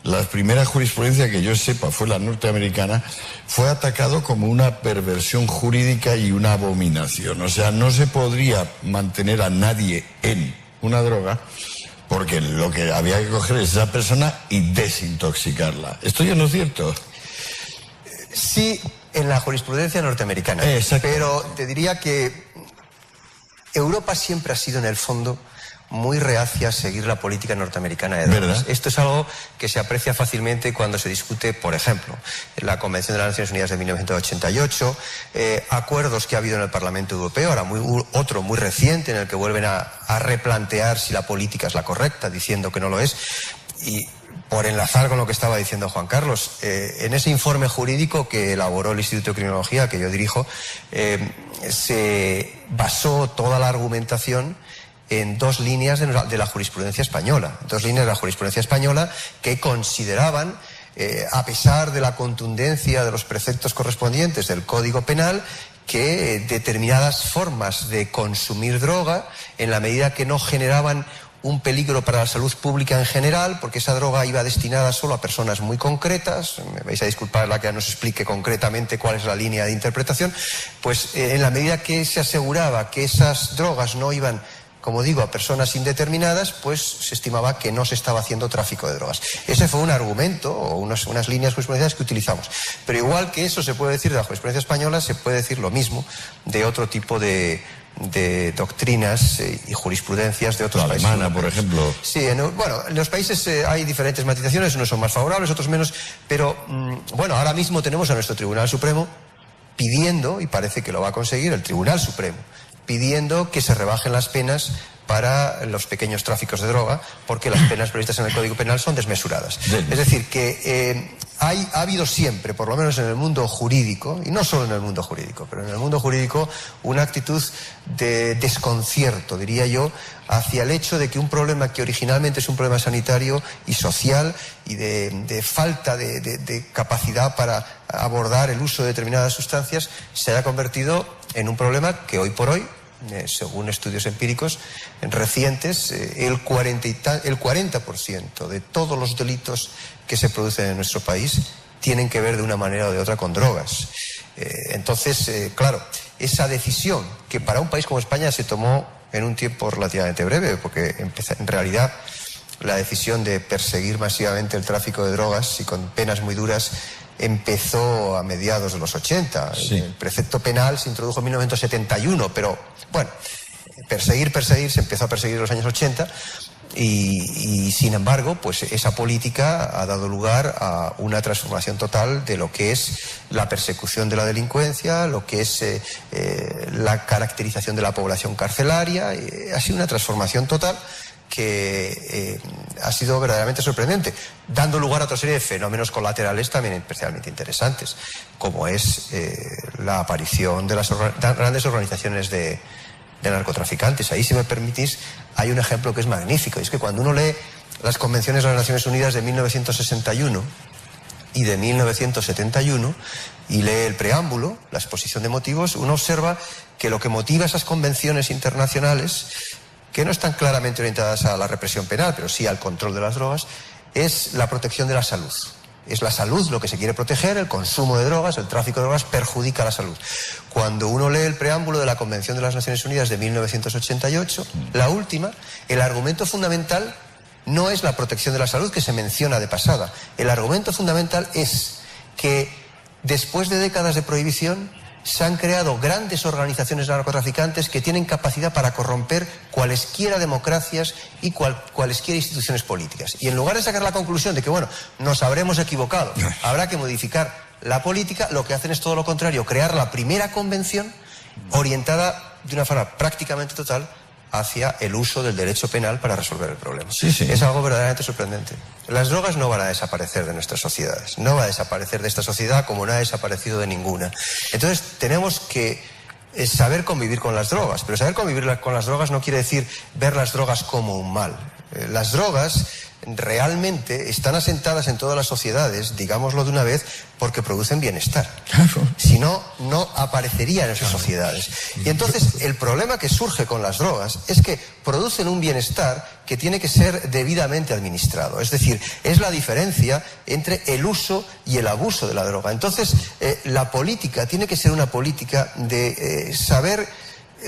la primera jurisprudencia que yo sepa fue la norteamericana, fue atacado como una perversión jurídica y una abominación. O sea, no se podría mantener a nadie en una droga, porque lo que había que coger es esa persona y desintoxicarla. ¿Esto ya no es cierto? Sí, en la jurisprudencia norteamericana. Exacto. Pero te diría que Europa siempre ha sido, en el fondo, muy reacia a seguir la política norteamericana de drogas. ¿Verdad? Esto es algo que se aprecia fácilmente cuando se discute, por ejemplo, la Convención de las Naciones Unidas de 1988, acuerdos que ha habido en el Parlamento Europeo, ahora otro muy reciente en el que vuelven a replantear si la política es la correcta, diciendo que no lo es. Y por enlazar con lo que estaba diciendo Juan Carlos, en ese informe jurídico que elaboró el Instituto de Criminología, que yo dirijo, se basó toda la argumentación en 2 líneas de la jurisprudencia española. 2 líneas de la jurisprudencia española que consideraban, a pesar de la contundencia de los preceptos correspondientes del Código Penal, que determinadas formas de consumir droga, en la medida que no generaban un peligro para la salud pública en general, porque esa droga iba destinada solo a personas muy concretas, me vais a disculpar la que nos explique concretamente cuál es la línea de interpretación, pues en la medida que se aseguraba que esas drogas no iban, como digo, a personas indeterminadas, pues se estimaba que no se estaba haciendo tráfico de drogas. Ese fue un argumento o unas líneas jurisprudenciales que utilizamos. Pero igual que eso se puede decir de la jurisprudencia española, se puede decir lo mismo de otro tipo de doctrinas y jurisprudencias de otros países. La alemana, por ejemplo. Sí, en los países hay diferentes matizaciones, unos son más favorables, otros menos, pero ahora mismo tenemos a nuestro Tribunal Supremo pidiendo, y parece que lo va a conseguir, el Tribunal Supremo, pidiendo que se rebajen las penas para los pequeños tráficos de droga, porque las penas previstas en el Código Penal son desmesuradas. Es decir, que ha habido siempre, por lo menos en el mundo jurídico, y no solo en el mundo jurídico, pero en el mundo jurídico, una actitud de desconcierto, diría yo, hacia el hecho de que un problema que originalmente es un problema sanitario y social y de falta de capacidad para abordar el uso de determinadas sustancias se haya convertido en un problema que hoy por hoy, según estudios empíricos recientes, el 40% de todos los delitos que se producen en nuestro país tienen que ver de una manera o de otra con drogas. Entonces, claro, esa decisión que para un país como España se tomó en un tiempo relativamente breve, porque en realidad la decisión de perseguir masivamente el tráfico de drogas y con penas muy duras empezó a mediados de los 80. Sí. El precepto penal se introdujo en 1971, pero bueno, perseguir, se empezó a perseguir en los años 80 y sin embargo, pues esa política ha dado lugar a una transformación total de lo que es la persecución de la delincuencia, lo que es la caracterización de la población carcelaria. Ha sido una transformación total que ha sido verdaderamente sorprendente, dando lugar a otra serie de fenómenos colaterales también especialmente interesantes, como es la aparición de las grandes organizaciones de narcotraficantes. Ahí, si me permitís, hay un ejemplo que es magnífico, y es que cuando uno lee las convenciones de las Naciones Unidas de 1961 y de 1971 y lee el preámbulo, la exposición de motivos, uno observa que lo que motiva esas convenciones internacionales, que no están claramente orientadas a la represión penal, pero sí al control de las drogas, es la protección de la salud. Es la salud lo que se quiere proteger, el consumo de drogas, el tráfico de drogas perjudica la salud. Cuando uno lee el preámbulo de la Convención de las Naciones Unidas de 1988, la última, el argumento fundamental no es la protección de la salud, que se menciona de pasada. El argumento fundamental es que después de décadas de prohibición se han creado grandes organizaciones narcotraficantes que tienen capacidad para corromper cualesquiera democracias y cualesquiera instituciones políticas. Y en lugar de sacar la conclusión de que, bueno, nos habremos equivocado, habrá que modificar la política, lo que hacen es todo lo contrario, crear la primera convención orientada de una forma prácticamente total hacia el uso del derecho penal para resolver el problema. Sí. Es algo verdaderamente sorprendente. Las drogas no van a desaparecer de nuestras sociedades, no va a desaparecer de esta sociedad como no ha desaparecido de ninguna. Entonces tenemos que saber convivir con las drogas, pero saber convivir con las drogas no quiere decir ver las drogas como un mal. Las drogas realmente están asentadas en todas las sociedades, digámoslo de una vez, porque producen bienestar. Claro. Si no, no aparecerían en esas sociedades. Y entonces el problema que surge con las drogas es que producen un bienestar que tiene que ser debidamente administrado. Es decir, es la diferencia entre el uso y el abuso de la droga. Entonces, la política tiene que ser una política de saber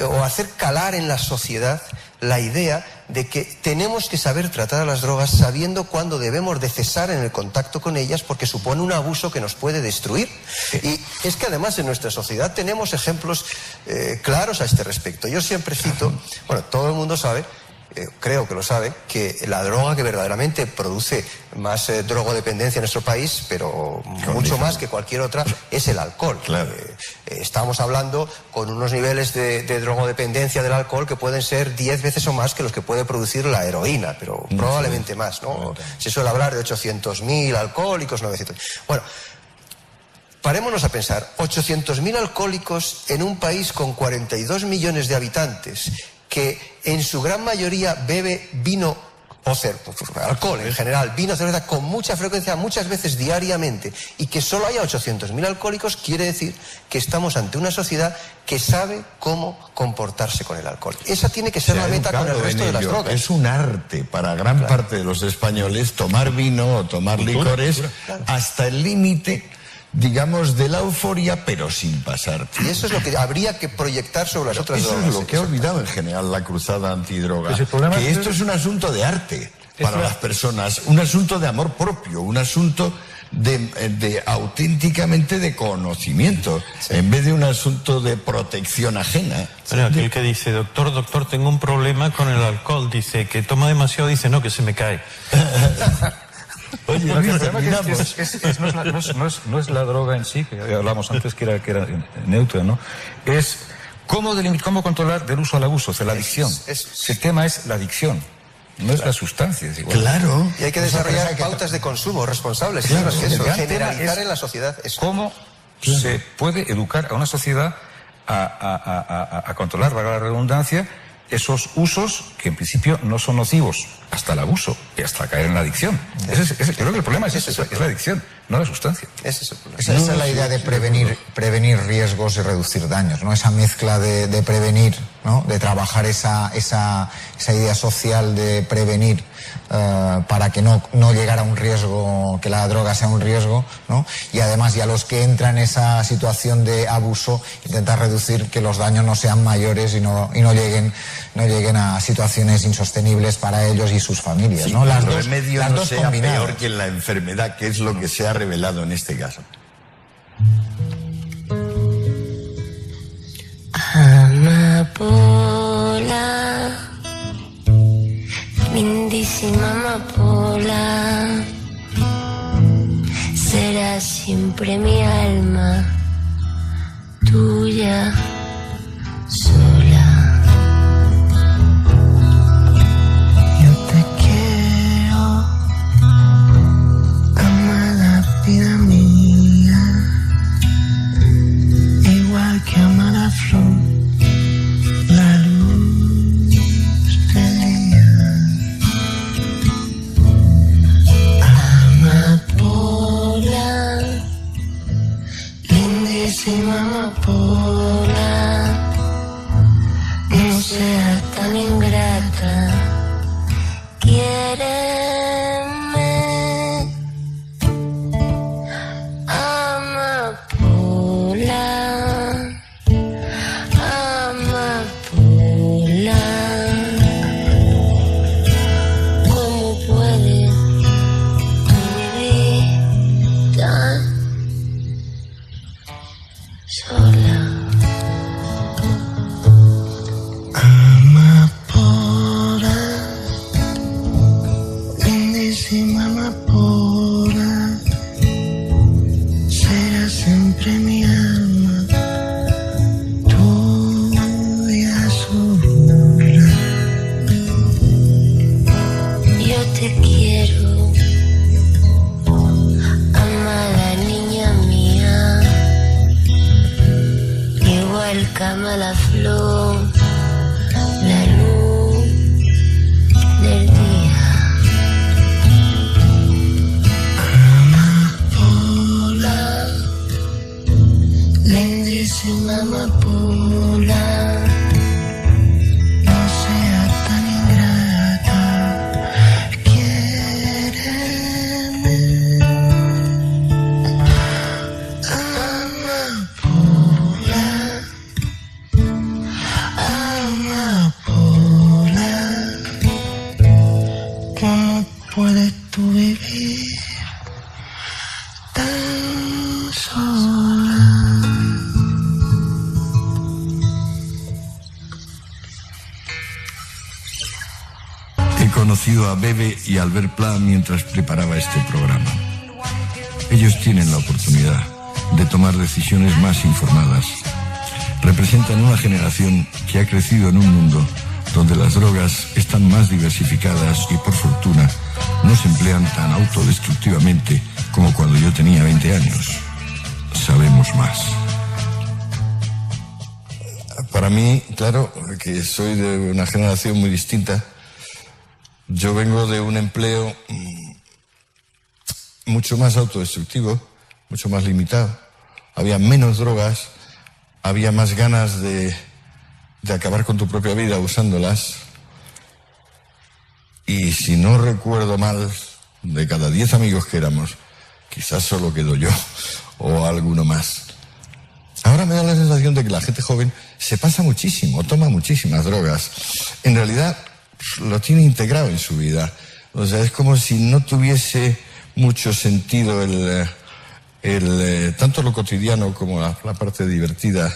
o hacer calar en la sociedad la idea de que tenemos que saber tratar a las drogas sabiendo cuándo debemos de cesar en el contacto con ellas, porque supone un abuso que nos puede destruir. Y es que además en nuestra sociedad tenemos ejemplos claros a este respecto. Yo siempre cito, bueno, todo el mundo sabe, creo que lo sabe, que la droga que verdaderamente produce más drogodependencia en nuestro país, pero mucho más que cualquier otra, es el alcohol. Claro. Estamos hablando con unos niveles de drogodependencia del alcohol que pueden ser 10 veces o más que los que puede producir la heroína, pero probablemente más, ¿no? Se suele hablar de 800.000 alcohólicos, 900. Bueno, parémonos a pensar, 800.000 alcohólicos en un país con 42 millones de habitantes, que en su gran mayoría bebe vino o alcohol en general, vino, cerveza, con mucha frecuencia, muchas veces diariamente, y que solo haya 800.000 alcohólicos, quiere decir que estamos ante una sociedad que sabe cómo comportarse con el alcohol. Esa tiene que ser la meta con el resto de las drogas. Es un arte para gran parte de los españoles tomar vino o tomar licores hasta el límite, digamos, de la euforia, pero sin pasarte. Y eso es lo que habría que proyectar sobre las otras drogas. Eso es lo que ha olvidado en general la cruzada antidroga. Que esto es un asunto de arte para las personas, un asunto de amor propio, un asunto de auténticamente de conocimiento, en vez de un asunto de protección ajena. Bueno, aquel que dice, doctor, tengo un problema con el alcohol, dice que toma demasiado, dice, no, que se me cae. Oye, el problema no es la droga en sí, que hablamos antes que era neutra, ¿no? Es ¿Cómo controlar del uso al abuso? O sea, la adicción. El tema es la adicción, no es la sustancia. Es igual. Claro. Y hay que desarrollar pautas de consumo responsables. Claro, Es eso, el gran generalizar tema es en la sociedad eso. ¿Cómo se puede educar a una sociedad a controlar, valga la redundancia, esos usos que en principio no son nocivos, hasta el abuso y hasta caer en la adicción? Yo creo que el problema es eso, es la adicción, no la sustancia. Ese es el problema. Esa es la idea de prevenir riesgos y reducir daños, ¿no? Esa mezcla de prevenir, ¿no? De trabajar esa idea social de prevenir para que no llegara a un riesgo, que la droga sea un riesgo, ¿no? Y además, y a los que entran en esa situación de abuso, intentar reducir que los daños no sean mayores y no lleguen a situaciones insostenibles para ellos y sus familias, Sí, ¿no? el remedio no sea combinadas. peor que la enfermedad, que es lo que se ha revelado en este caso. Amapola, lindísima amapola, será siempre mi alma tuya sola. Yo te quiero, amada vida mía, igual que ama la flor, la luz del día. Amapola, lindísima amapola, no seas tan ingrata, quiéreme. Amapola, amapola, ¿cómo puedes tú vivir tan sola? Amapola, lindísima amapola, será siempre mi alma tuya sola. Yo te quiero, amada niña mía, igual que ama la flor, la luz del día. Amapola, lindísima amapola, no sea tan ingrata, quiéreme. Amapola, amapola, ¿cómo puedes tú vivir tan sola? He conocido a Bebe y a Albert Pla mientras preparaba este programa. Ellos tienen la oportunidad de tomar decisiones más informadas. Representan una generación que ha crecido en un mundo donde las drogas están más diversificadas y, por fortuna, no se emplean tan autodestructivamente como cuando yo tenía 20 años. Sabemos más. Para mí, claro, que soy de una generación muy distinta. Yo vengo de un empleo mucho más autodestructivo, mucho más limitado. Había menos drogas, había más ganas de acabar con tu propia vida usándolas. Y si no recuerdo mal, de cada 10 amigos que éramos, quizás solo quedo yo o alguno más. Ahora me da la sensación de que la gente joven se pasa muchísimo, toma muchísimas drogas. En realidad lo tiene integrado en su vida. O sea, es como si no tuviese mucho sentido tanto lo cotidiano como la parte divertida.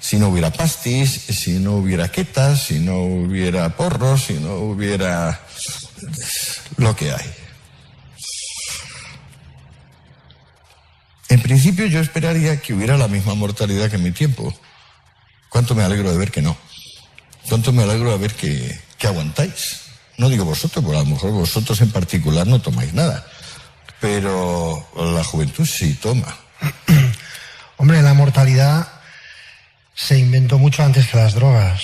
Si no hubiera pastis, si no hubiera quetas, si no hubiera porros, si no hubiera lo que hay. En principio yo esperaría que hubiera la misma mortalidad que en mi tiempo. cuánto me alegro de ver que no. Cuánto me alegro de ver que aguantáis. No digo vosotros, porque a lo mejor vosotros en particular no tomáis nada. Pero la juventud sí toma. Hombre, la mortalidad se inventó mucho antes que las drogas.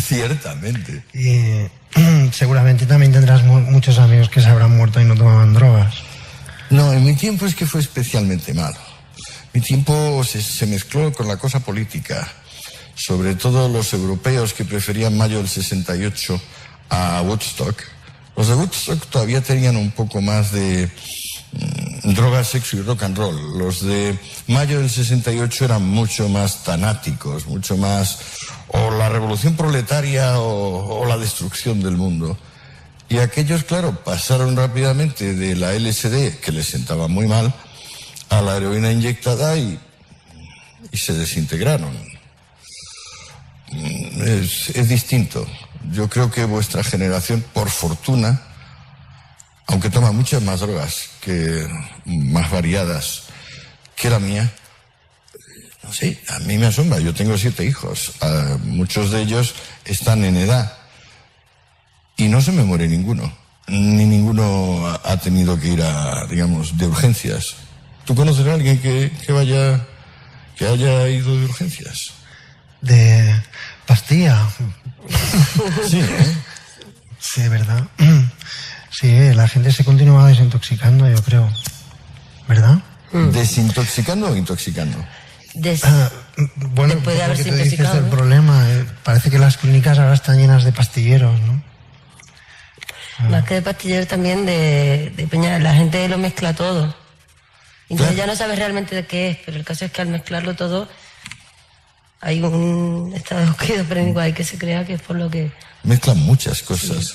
Ciertamente. Y seguramente también tendrás muchos amigos que se habrán muerto y no tomaban drogas. No, en mi tiempo es que fue especialmente malo. Mi tiempo se mezcló con la cosa política. Sobre todo los europeos que preferían mayo del 68 a Woodstock. Los de Woodstock todavía tenían un poco más de drogas, sexo y rock and roll. Los de mayo del 68 eran mucho más tanáticos, mucho más o la revolución proletaria o la destrucción del mundo. Y aquellos, claro, pasaron rápidamente de la LSD, que les sentaba muy mal, a la heroína inyectada y se desintegraron. Es distinto. Yo creo que vuestra generación, por fortuna, aunque toma muchas más drogas, más variadas que la mía, no sé, a mí me asombra. Yo tengo 7 hijos, muchos de ellos están en edad y no se me muere ninguno, ni ninguno ha tenido que ir digamos, de urgencias. ¿Tú conoces a alguien que haya ido de urgencias? De pastilla. Sí, ¿eh? Sí, ¿verdad? Sí, la gente se continúa desintoxicando, yo creo. ¿Verdad? ¿Desintoxicando o intoxicando? Bueno, Después de haberse lo que tú dices intoxicado, el ¿no? problema. Parece que las clínicas ahora están llenas de pastilleros, ¿no? Más que de pastillero también de peña, la gente lo mezcla todo. Entonces Claro. ya no sabes realmente de qué es, pero el caso es que al mezclarlo todo hay un estado esquizofrénico ahí que se crea que es por lo que... Mezclan muchas cosas.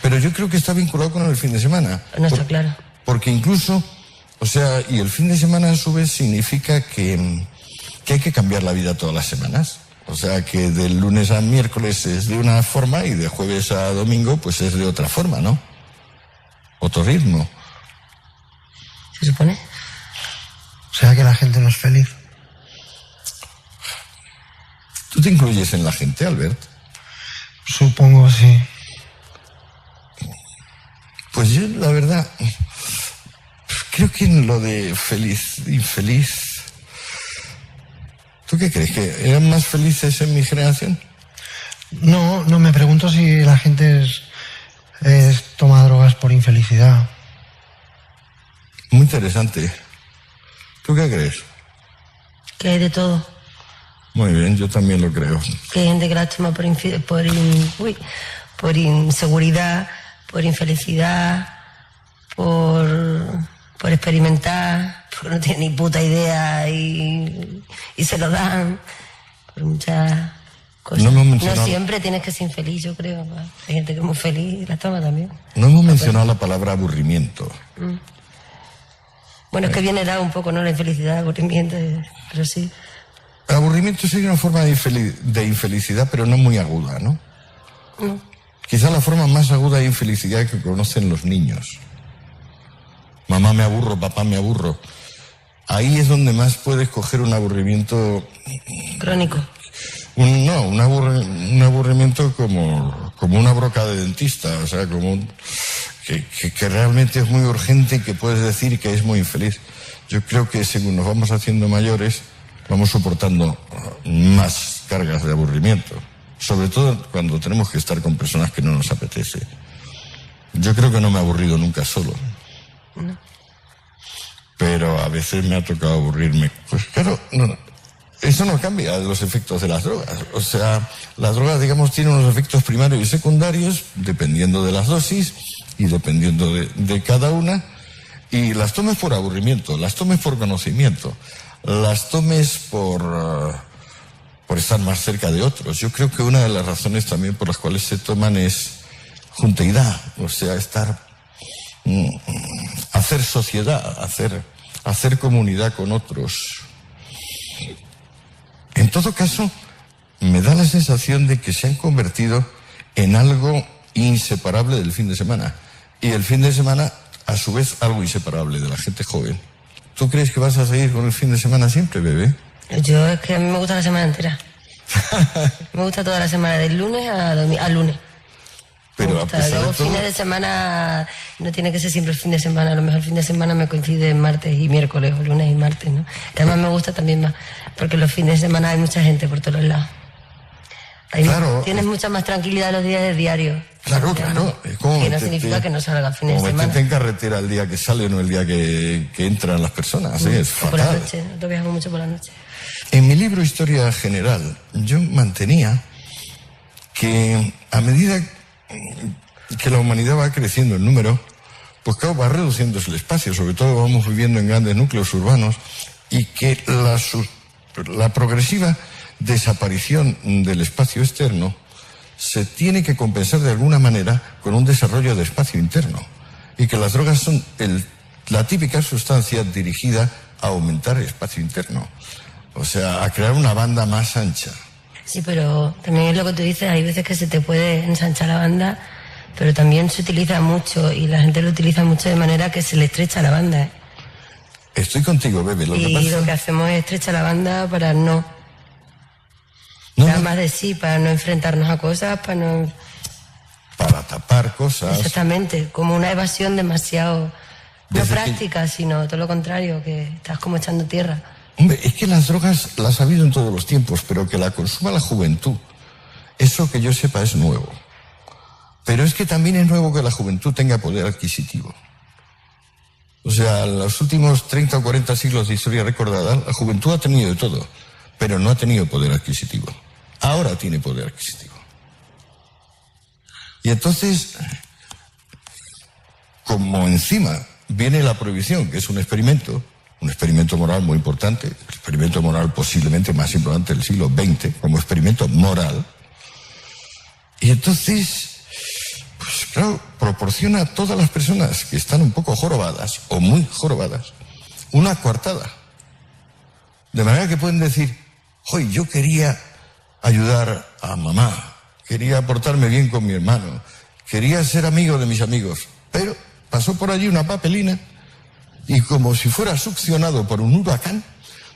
Pero yo creo que está vinculado con el fin de semana. No está claro. Porque incluso, o sea, y el fin de semana a su vez significa que hay que cambiar la vida todas las semanas. O sea, que del lunes a miércoles es de una forma y de jueves a domingo pues es de otra forma, ¿no? Otro ritmo. ¿Se supone? O sea que la gente no es feliz. ¿Tú te incluyes en la gente, Albert? Supongo, sí. Pues yo, la verdad, creo que en lo de feliz, infeliz... ¿Tú qué crees? ¿Que eran más felices en mi generación? No, me pregunto si la gente toma drogas por infelicidad. Muy interesante. ¿Tú qué crees? Que hay de todo. Muy bien, yo también lo creo. Que hay gente que las toma por inseguridad, por infelicidad, por experimentar, porque no tienen ni puta idea y se lo dan, por muchas cosas. No hemos mencionado- No siempre tienes que ser infeliz, yo creo. Hay gente que es muy feliz y las toma también. No hemos mencionado la palabra aburrimiento. Bueno, es que viene dado un poco, ¿no? La infelicidad, aburrimiento, pero sí. El aburrimiento sería una forma de infelicidad, pero no muy aguda, ¿no? No. Quizá la forma más aguda de infelicidad que conocen los niños. Mamá me aburro, papá me aburro. Ahí es donde más puedes coger un aburrimiento... Crónico. un aburrimiento como una broca de dentista, o sea, que realmente es muy urgente y que puedes decir que es muy infeliz. Yo creo que según nos vamos haciendo mayores, vamos soportando más cargas de aburrimiento, sobre todo cuando tenemos que estar con personas que no nos apetece. Yo creo que no me he aburrido nunca solo. Pero a veces me ha tocado aburrirme. Pues claro, eso no cambia los efectos de las drogas. O sea, las drogas, digamos, tienen unos efectos primarios y secundarios, dependiendo de las dosis y dependiendo de cada una. Y las tomes por aburrimiento, las tomes por conocimiento, las tomes por estar más cerca de otros. Yo creo que una de las razones también por las cuales se toman es junteidad, o sea, hacer sociedad, hacer comunidad con otros. En todo caso, me da la sensación de que se han convertido en algo inseparable del fin de semana. Y el fin de semana, a su vez, algo inseparable de la gente joven. ¿Tú crees que vas a seguir con el fin de semana siempre, bebé? Yo es que a mí me gusta la semana entera. Me gusta toda la semana, del lunes a lunes. Pero a pesar Luego de todo, fines de semana, no tiene que ser siempre el fin de semana, a lo mejor el fin de semana me coincide martes y miércoles, o lunes y martes, ¿no? Que además me gusta también más, porque los fines de semana hay mucha gente por todos lados. Claro. Tienes mucha más tranquilidad los días de diario. Claro. Es como que no significa que no salga fines de semana. meterte en carretera el día que sale, no el día que entran las personas. ¿Sí? Es O por la fatal. noche, nosotros viajamos mucho por la noche. En mi libro Historia General, yo mantenía que a medida que la humanidad va creciendo en número, pues claro, va reduciéndose el espacio, sobre todo vamos viviendo en grandes núcleos urbanos, y que la progresiva desaparición del espacio externo se tiene que compensar de alguna manera con un desarrollo de espacio interno, y que las drogas son la típica sustancia dirigida a aumentar el espacio interno, o sea, a crear una banda más ancha. Sí, pero también es lo que tú dices, hay veces que se te puede ensanchar la banda, pero también se utiliza mucho y la gente lo utiliza mucho de manera que se le estrecha la banda, ¿eh? Estoy contigo, Bebe. Lo que hacemos es estrechar la banda para dar más de sí, para no enfrentarnos a cosas, para tapar cosas. Exactamente, como una evasión demasiado, no Desde práctica, sino todo lo contrario, que estás como echando tierra. Hombre, es que las drogas las ha habido en todos los tiempos, pero que la consuma la juventud, eso que yo sepa es nuevo. Pero es que también es nuevo que la juventud tenga poder adquisitivo. O sea, los últimos 30 o 40 siglos de historia recordada, la juventud ha tenido de todo, pero no ha tenido poder adquisitivo. Ahora tiene poder adquisitivo. Y entonces, como encima viene la prohibición, que es un experimento moral muy importante, el experimento moral posiblemente más importante del siglo XX, como experimento moral, y entonces, pues claro, proporciona a todas las personas que están un poco jorobadas, o muy jorobadas, una coartada. De manera que pueden decir, hoy yo quería ayudar a mamá, quería portarme bien con mi hermano, quería ser amigo de mis amigos, pero pasó por allí una papelina y como si fuera succionado por un huracán,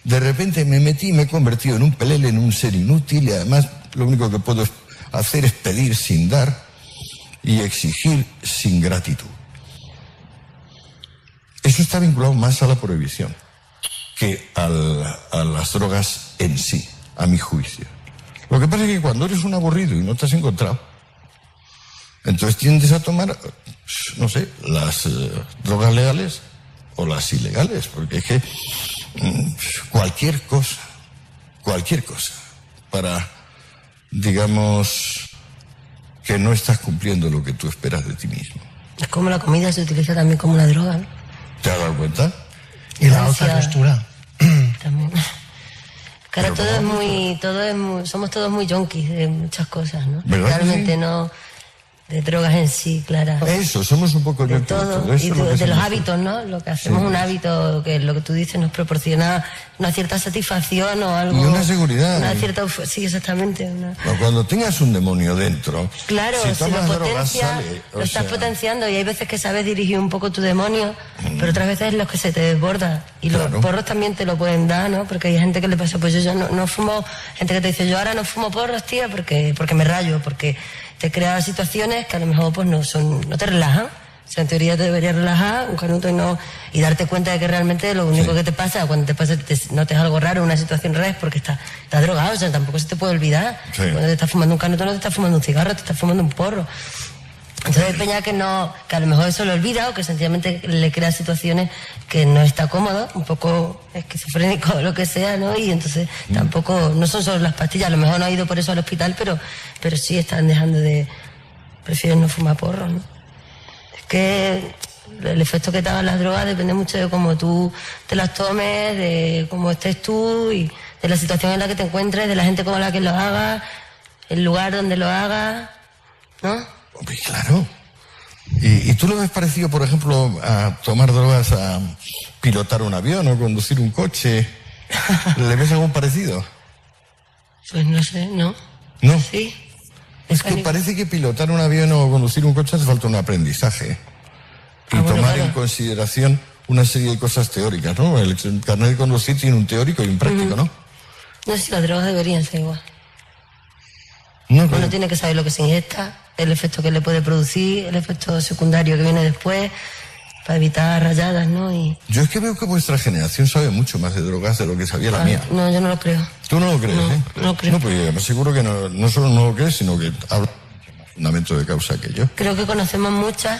de repente me metí y me he convertido en un pelele, en un ser inútil, y además lo único que puedo hacer es pedir sin dar y exigir sin gratitud. Eso está vinculado más a la prohibición que a las drogas en sí, a mi juicio. Lo que pasa es que cuando eres un aburrido y no te has encontrado, entonces tiendes a tomar, no sé, las drogas legales o las ilegales, porque es que cualquier cosa, para, digamos, que no estás cumpliendo lo que tú esperas de ti mismo. Es como la comida se utiliza también como una droga, ¿no? ¿Te has dado cuenta? Y la otra postura. También. Claro, somos todos muy yonkis de muchas cosas, ¿no? ¿Verdad? Realmente no de drogas en sí, claro. Eso, somos un poco De yonkis. todo, Eso y es lo que de los somos. hábitos, ¿no? Lo que hacemos, Sí. un hábito que lo que tú dices nos proporciona una cierta satisfacción o algo. Y una seguridad. Una cierta sí, exactamente. Cuando tengas un demonio dentro, Claro, si si lo tomas drogas potencias, sale. lo estás potenciando y hay veces que sabes dirigir un poco tu demonio, pero otras veces es los que se te desborda. Y Claro. los porros también te lo pueden dar, ¿no? Porque hay gente que le pasa, pues yo no fumo, gente que te dice, yo ahora no fumo porros, tía, porque me rayo, porque te crea situaciones que a lo mejor pues no te relajan. O sea, en teoría te debería relajar un canuto y darte cuenta de que realmente lo único que te pasa, cuando te pasa, te notes algo raro, una situación rara, es porque estás drogado, o sea, tampoco se te puede olvidar. Sí. Cuando te estás fumando un canuto no te estás fumando un cigarro, te estás fumando un porro. Entonces hay peña que a lo mejor eso lo olvida o que sencillamente le crea situaciones que no está cómodo, un poco esquizofrénico o lo que sea, ¿no? Y entonces tampoco, no son solo las pastillas, a lo mejor no ha ido por eso al hospital, pero sí están prefieren no fumar porro, ¿no? Es que el efecto que te hagan las drogas depende mucho de cómo tú te las tomes, de cómo estés tú y de la situación en la que te encuentres, de la gente con la que lo hagas, el lugar donde lo hagas, ¿no? Hombre, claro. ¿Y tú lo ves parecido, por ejemplo, a tomar drogas, a pilotar un avión o conducir un coche? ¿Le ves algún parecido? Pues no sé, ¿no? No. Sí. Es que parece que pilotar un avión o conducir un coche hace falta un aprendizaje. Y bueno, tomar claro. en consideración una serie de cosas teóricas, ¿no? El carnet de conducir tiene un teórico y un práctico, ¿no? No sé si las drogas deberían ser igual. No, Uno tiene que saber lo que se inyecta, el efecto que le puede producir, el efecto secundario que viene después, para evitar rayadas, ¿no? Yo es que veo que vuestra generación sabe mucho más de drogas de lo que sabía la mía. No, yo no lo creo. ¿Tú no lo crees, No, eh? no creo. No, pues me seguro que no solo no lo crees, sino que habla fundamento de causa que yo. Creo que conocemos muchos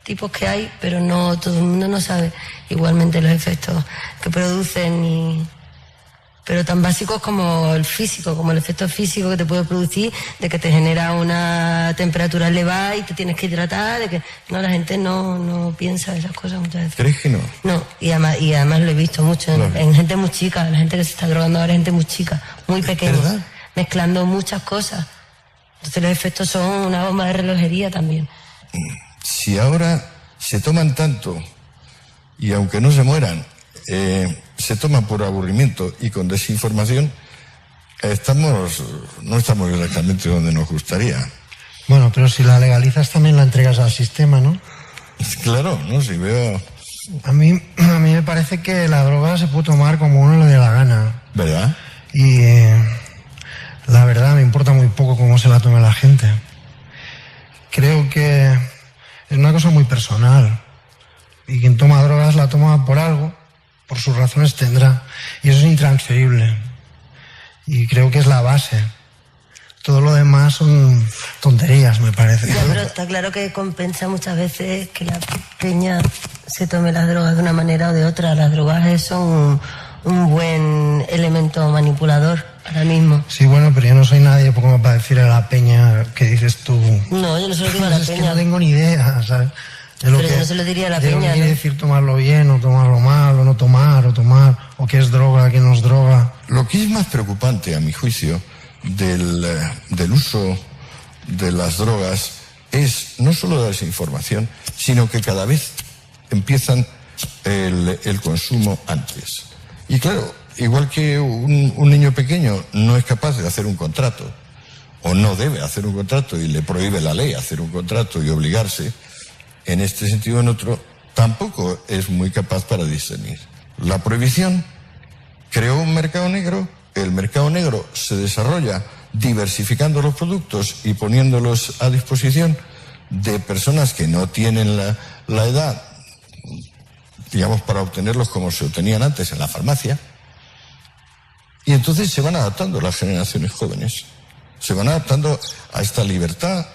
tipos que hay, pero no todo el mundo no sabe igualmente los efectos que producen, pero tan básicos como el físico, como el efecto físico que te puede producir, de que te genera una temperatura elevada y te tienes que hidratar, de que no, la gente no piensa esas cosas muchas veces. ¿Crees que no? No, y además lo he visto mucho en gente muy chica, la gente que se está drogando ahora es gente muy chica, muy pequeña, ¿verdad? mezclando muchas cosas. Entonces los efectos son una bomba de relojería también. Si ahora se toman tanto y aunque no se mueran, se toman por aburrimiento y con desinformación, no estamos exactamente donde nos gustaría. Bueno, pero si la legalizas también la entregas al sistema, ¿no? Claro, ¿no? Si veo... A mí me parece que la droga se puede tomar como uno le dé la gana. ¿Verdad? Y la verdad me importa muy poco cómo se la tome la gente. Creo que es una cosa muy personal. Y quien toma drogas la toma por algo, por sus razones tendrá. Y eso es intransferible. Y creo que es la base. Todo lo demás son tonterías, me parece. Ya, pero está claro que compensa muchas veces que la peña se tome las drogas de una manera o de otra. Las drogas son un buen elemento manipulador ahora mismo. Sí, bueno, pero yo no soy nadie como para decirle a la peña que dices tú. No, yo no se lo digo a la Es peña. que no tengo ni idea, ¿sabes? Pero yo no se lo diría a la peña, quiere ¿no? decir tomarlo bien o tomarlo mal, o no tomar, o qué es droga, qué no es droga. Lo que es más preocupante, a mi juicio, del uso de las drogas es no solo la desinformación, sino que cada vez empiezan el consumo antes. Y claro, igual que un niño pequeño no es capaz de hacer un contrato, o no debe hacer un contrato y le prohíbe la ley hacer un contrato y obligarse, en este sentido o en otro, tampoco es muy capaz para discernir. La prohibición creó un mercado negro, el mercado negro se desarrolla diversificando los productos y poniéndolos a disposición de personas que no tienen la edad, digamos, para obtenerlos como se obtenían antes en la farmacia. Y entonces se van adaptando las generaciones jóvenes, se van adaptando a esta libertad,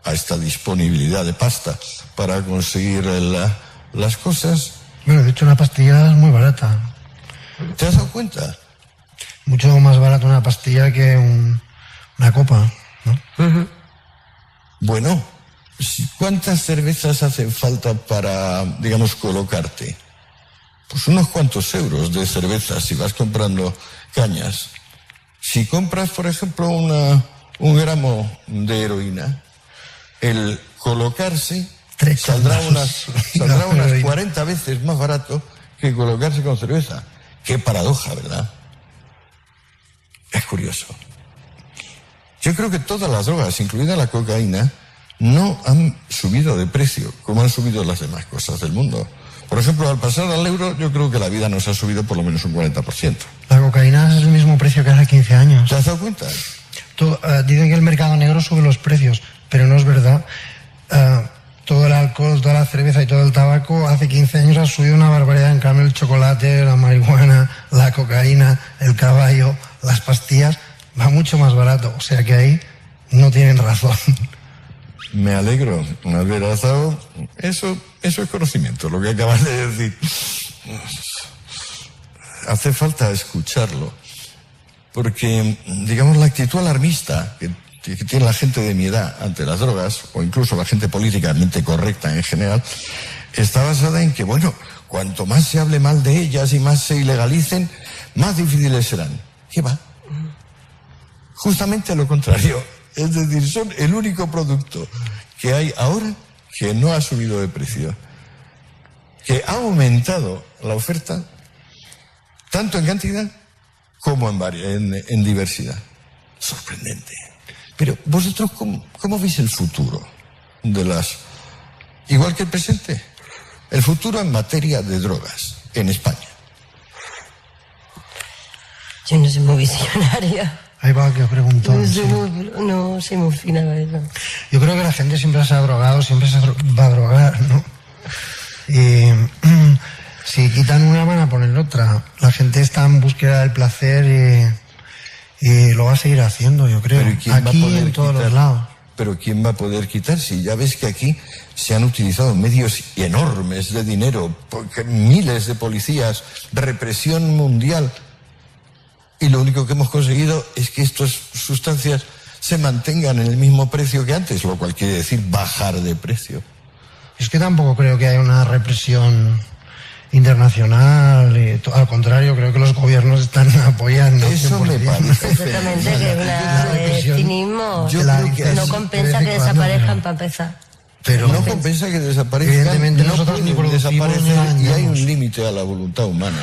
a esta disponibilidad de pasta para conseguir las cosas. Bueno, de hecho una pastilla es muy barata. ¿Te has dado cuenta? Mucho más barata una pastilla que una copa, ¿no? Bueno, ¿cuántas cervezas hacen falta para, digamos, colocarte? Pues unos cuantos euros de cerveza si vas comprando cañas. Si compras, por ejemplo, un gramo de heroína, el colocarse saldrá unas 40 veces más barato que colocarse con cerveza. Qué paradoja, ¿verdad? Es curioso. Yo creo que todas las drogas, incluida la cocaína, no han subido de precio como han subido las demás cosas del mundo. Por ejemplo, al pasar al euro, yo creo que la vida nos ha subido por lo menos un 40%. La cocaína es el mismo precio que hace 15 años. ¿Te has dado cuenta? Dicen que el mercado negro sube los precios, pero no es verdad. Todo el alcohol, toda la cerveza y todo el tabaco hace 15 años ha subido una barbaridad. En cambio, el chocolate, la marihuana, la cocaína, el caballo, las pastillas, va mucho más barato. O sea que ahí no tienen razón. Me alegro, Alberazao. Eso es conocimiento, lo que acabas de decir. Hace falta escucharlo. Porque, digamos, la actitud alarmista que tiene la gente de mi edad ante las drogas, o incluso la gente políticamente correcta en general, está basada en que, bueno, cuanto más se hable mal de ellas y más se ilegalicen, más difíciles serán. ¿Qué va? Justamente lo contrario. Es decir, son el único producto que hay ahora que no ha subido de precio, que ha aumentado la oferta tanto en cantidad como en diversidad. Sorprendente. Pero vosotros, ¿cómo veis el futuro de igual que el presente? El futuro en materia de drogas en España. Yo no soy muy visionaria. Ahí va que preguntó. No soy muy fina, la verdad. Yo creo que la gente siempre se ha drogado, siempre se va a drogar, ¿no? Y si quitan una van a poner otra. La gente está en búsqueda del placer y lo va a seguir haciendo, yo creo. Aquí en todos los lados. Pero ¿quién va a poder quitar? Si ya ves que aquí se han utilizado medios enormes de dinero, miles de policías, represión mundial, y lo único que hemos conseguido es que estas sustancias se mantengan en el mismo precio que antes, lo cual quiere decir bajar de precio. Es que tampoco creo que haya una represión internacional, al contrario, creo que los gobiernos están apoyando. Eso me parece. Perfectamente, que el cinismo no compensa que desaparezcan para empezar. Pero no compensa que desaparezcan, evidentemente no nosotros ni pueden producimos desaparecer ni y hay un dañamos. límite a la voluntad humana.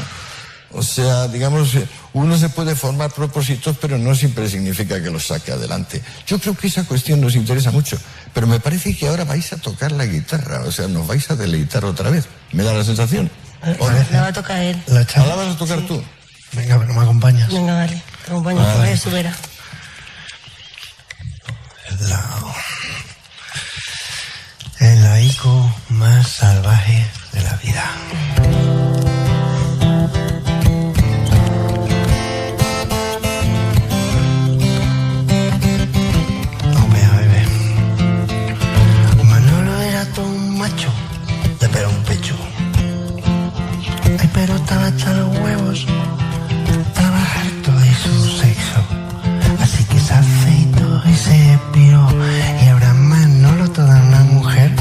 O sea, digamos, uno se puede formar propósitos, pero no siempre significa que los saque adelante. Yo creo que esa cuestión nos interesa mucho, pero me parece que ahora vais a tocar la guitarra, o sea, nos vais a deleitar otra vez. ¿Me da la sensación? ¿O no? La va a tocar él. ¿Ahora vas a tocar tú? Venga, pero me acompañas. Venga, vale. Te acompaño, Vale. que subirá. El laico más salvaje de la vida. No vea, bebé. Manolo era todo un macho, de pelo un pecho. Ay, pero estaba hasta los huevos, estaba harto de su sexo. Así que se afeitó y se expiró. Y ahora Manolo toda una mujer,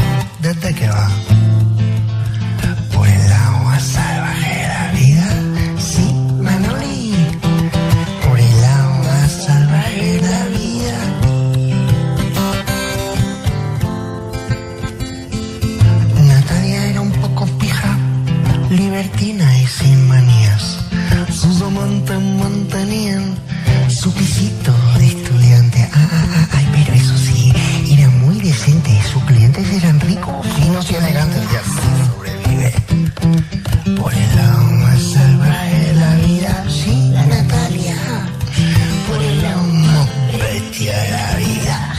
desde que va por el agua salvaje de la vida. Sí, Manoli, por el agua salvaje de la vida. Natalia era un poco pija, libertina y sin manías. Sus amantes mantenían su pisito de estudiante. Ay, pero eso sí, era muy decente. Sus clientes eran ricos, finos y elegantes. Y así sobrevive. Por el lado más salvaje de la vida, sí, la Natalia. Por el lado más bestia de la vida.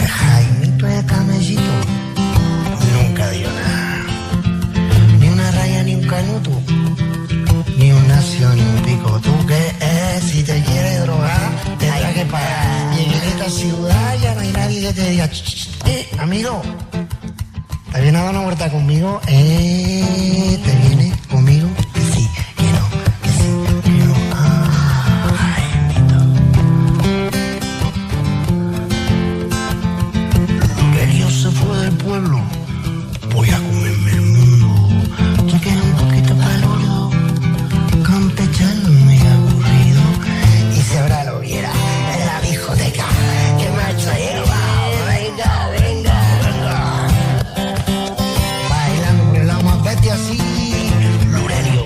Jaimito de Camellito nunca dio nada, ni una raya ni un canuto, ni un nacio ni un pico. ¿Tú qué es? Si te quieres drogar, tendrás que pagar. Y en esta ciudad ya no hay nadie que te diga, amigo, ¿te vienes a dar una vuelta conmigo? ¿Te vienes conmigo? Que sí, que no, que sí, que no. Elio se fue del pueblo, voy a comerme el mundo. Yo quedé un poquito palurdo, campechano muy aburrido. Y si ahora lo viera en la discoteca, que me ha hecho llevar. Venga, venga, venga. Bailando por el lado más bestia así, Lurelio.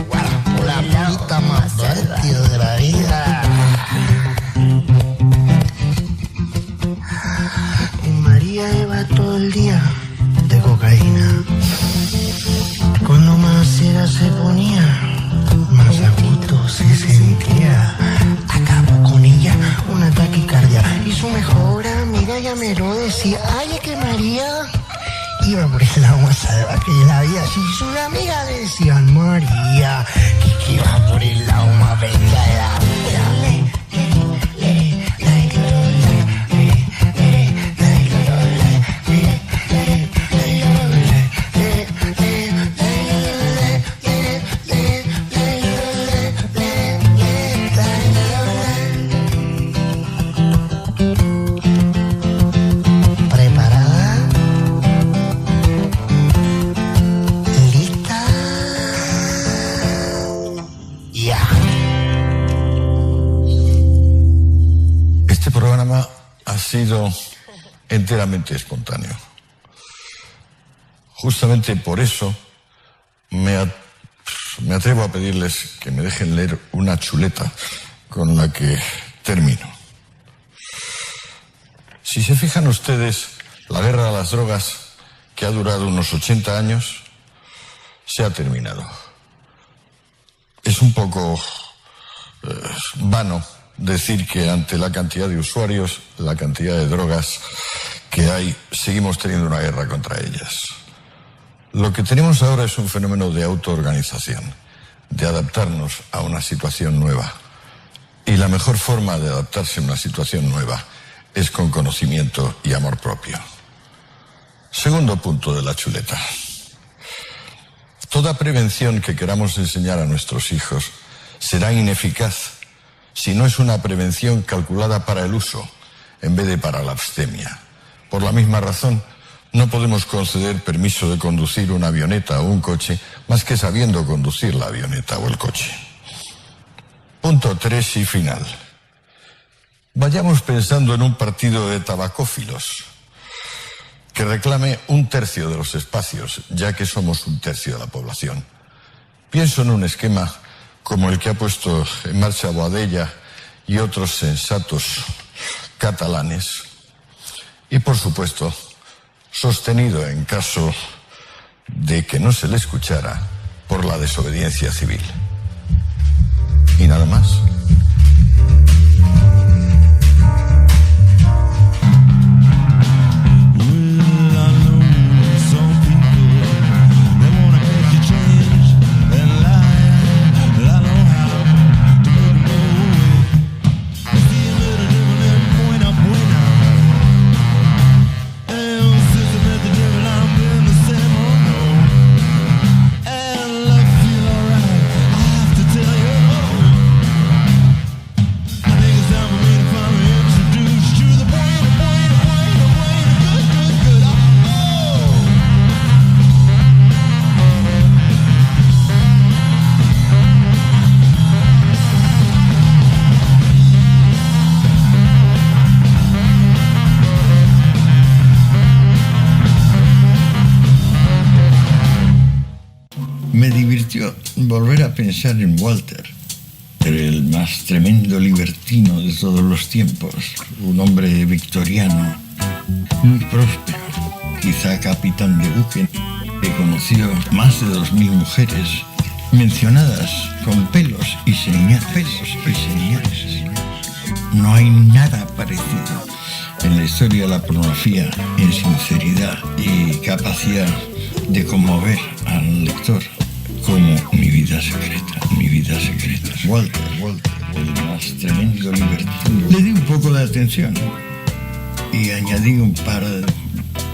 Guau, la pita más bestia de la vida. Y María iba todo el día de cocaína. Cuando más cera se ponía, más a gusto se sentía. Acabó con ella una taquicardia. Y su mejor amiga ya me lo decía. Ay, es que María iba por el agua salvaje de la vida. Si sus amigas le decían María, que iba por el agua más bestia de la vida. ¿Preparada? ¿Lista? Ya. Este programa ha sido enteramente espontáneo. Justamente por eso me me atrevo a pedirles que me dejen leer una chuleta con la que termino. Si se fijan ustedes, la guerra a las drogas, que ha durado unos 80 años, se ha terminado. Es un poco vano decir que ante la cantidad de usuarios, la cantidad de drogas que hay, seguimos teniendo una guerra contra ellas. Lo que tenemos ahora es un fenómeno de autoorganización, de adaptarnos a una situación nueva. Y la mejor forma de adaptarse a una situación nueva es con conocimiento y amor propio. Segundo punto de la chuleta. Toda prevención que queramos enseñar a nuestros hijos será ineficaz si no es una prevención calculada para el uso en vez de para la abstemia. Por la misma razón, no podemos conceder permiso de conducir una avioneta o un coche más que sabiendo conducir la avioneta o el coche. Punto 3 y final. Vayamos pensando en un partido de tabacófilos que reclame 1/3 de los espacios, ya que somos 1/3 de la población. Pienso en un esquema como el que ha puesto en marcha Boadella y otros sensatos catalanes, y por supuesto, sostenido en caso de que no se le escuchara por la desobediencia civil. Y nada más. Me divirtió volver a pensar en Walter, el más tremendo libertino de todos los tiempos, un hombre victoriano, muy próspero, quizá capitán de buque, que conoció más de 2000 mujeres, mencionadas con pelos y señales. No hay nada parecido en la historia de la pornografía en sinceridad y capacidad de conmover al lector como Mi vida secreta. Walter, el más tremendo libertino. Le di un poco de atención y añadí un par de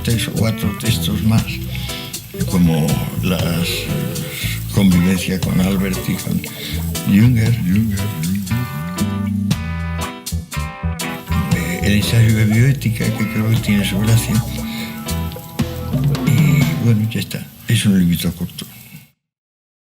3 o 4 textos más, como las convivencia con Albert y con Jünger. El ensayo de bioética, que creo que tiene su gracia. Y bueno, ya está. Es un librito corto.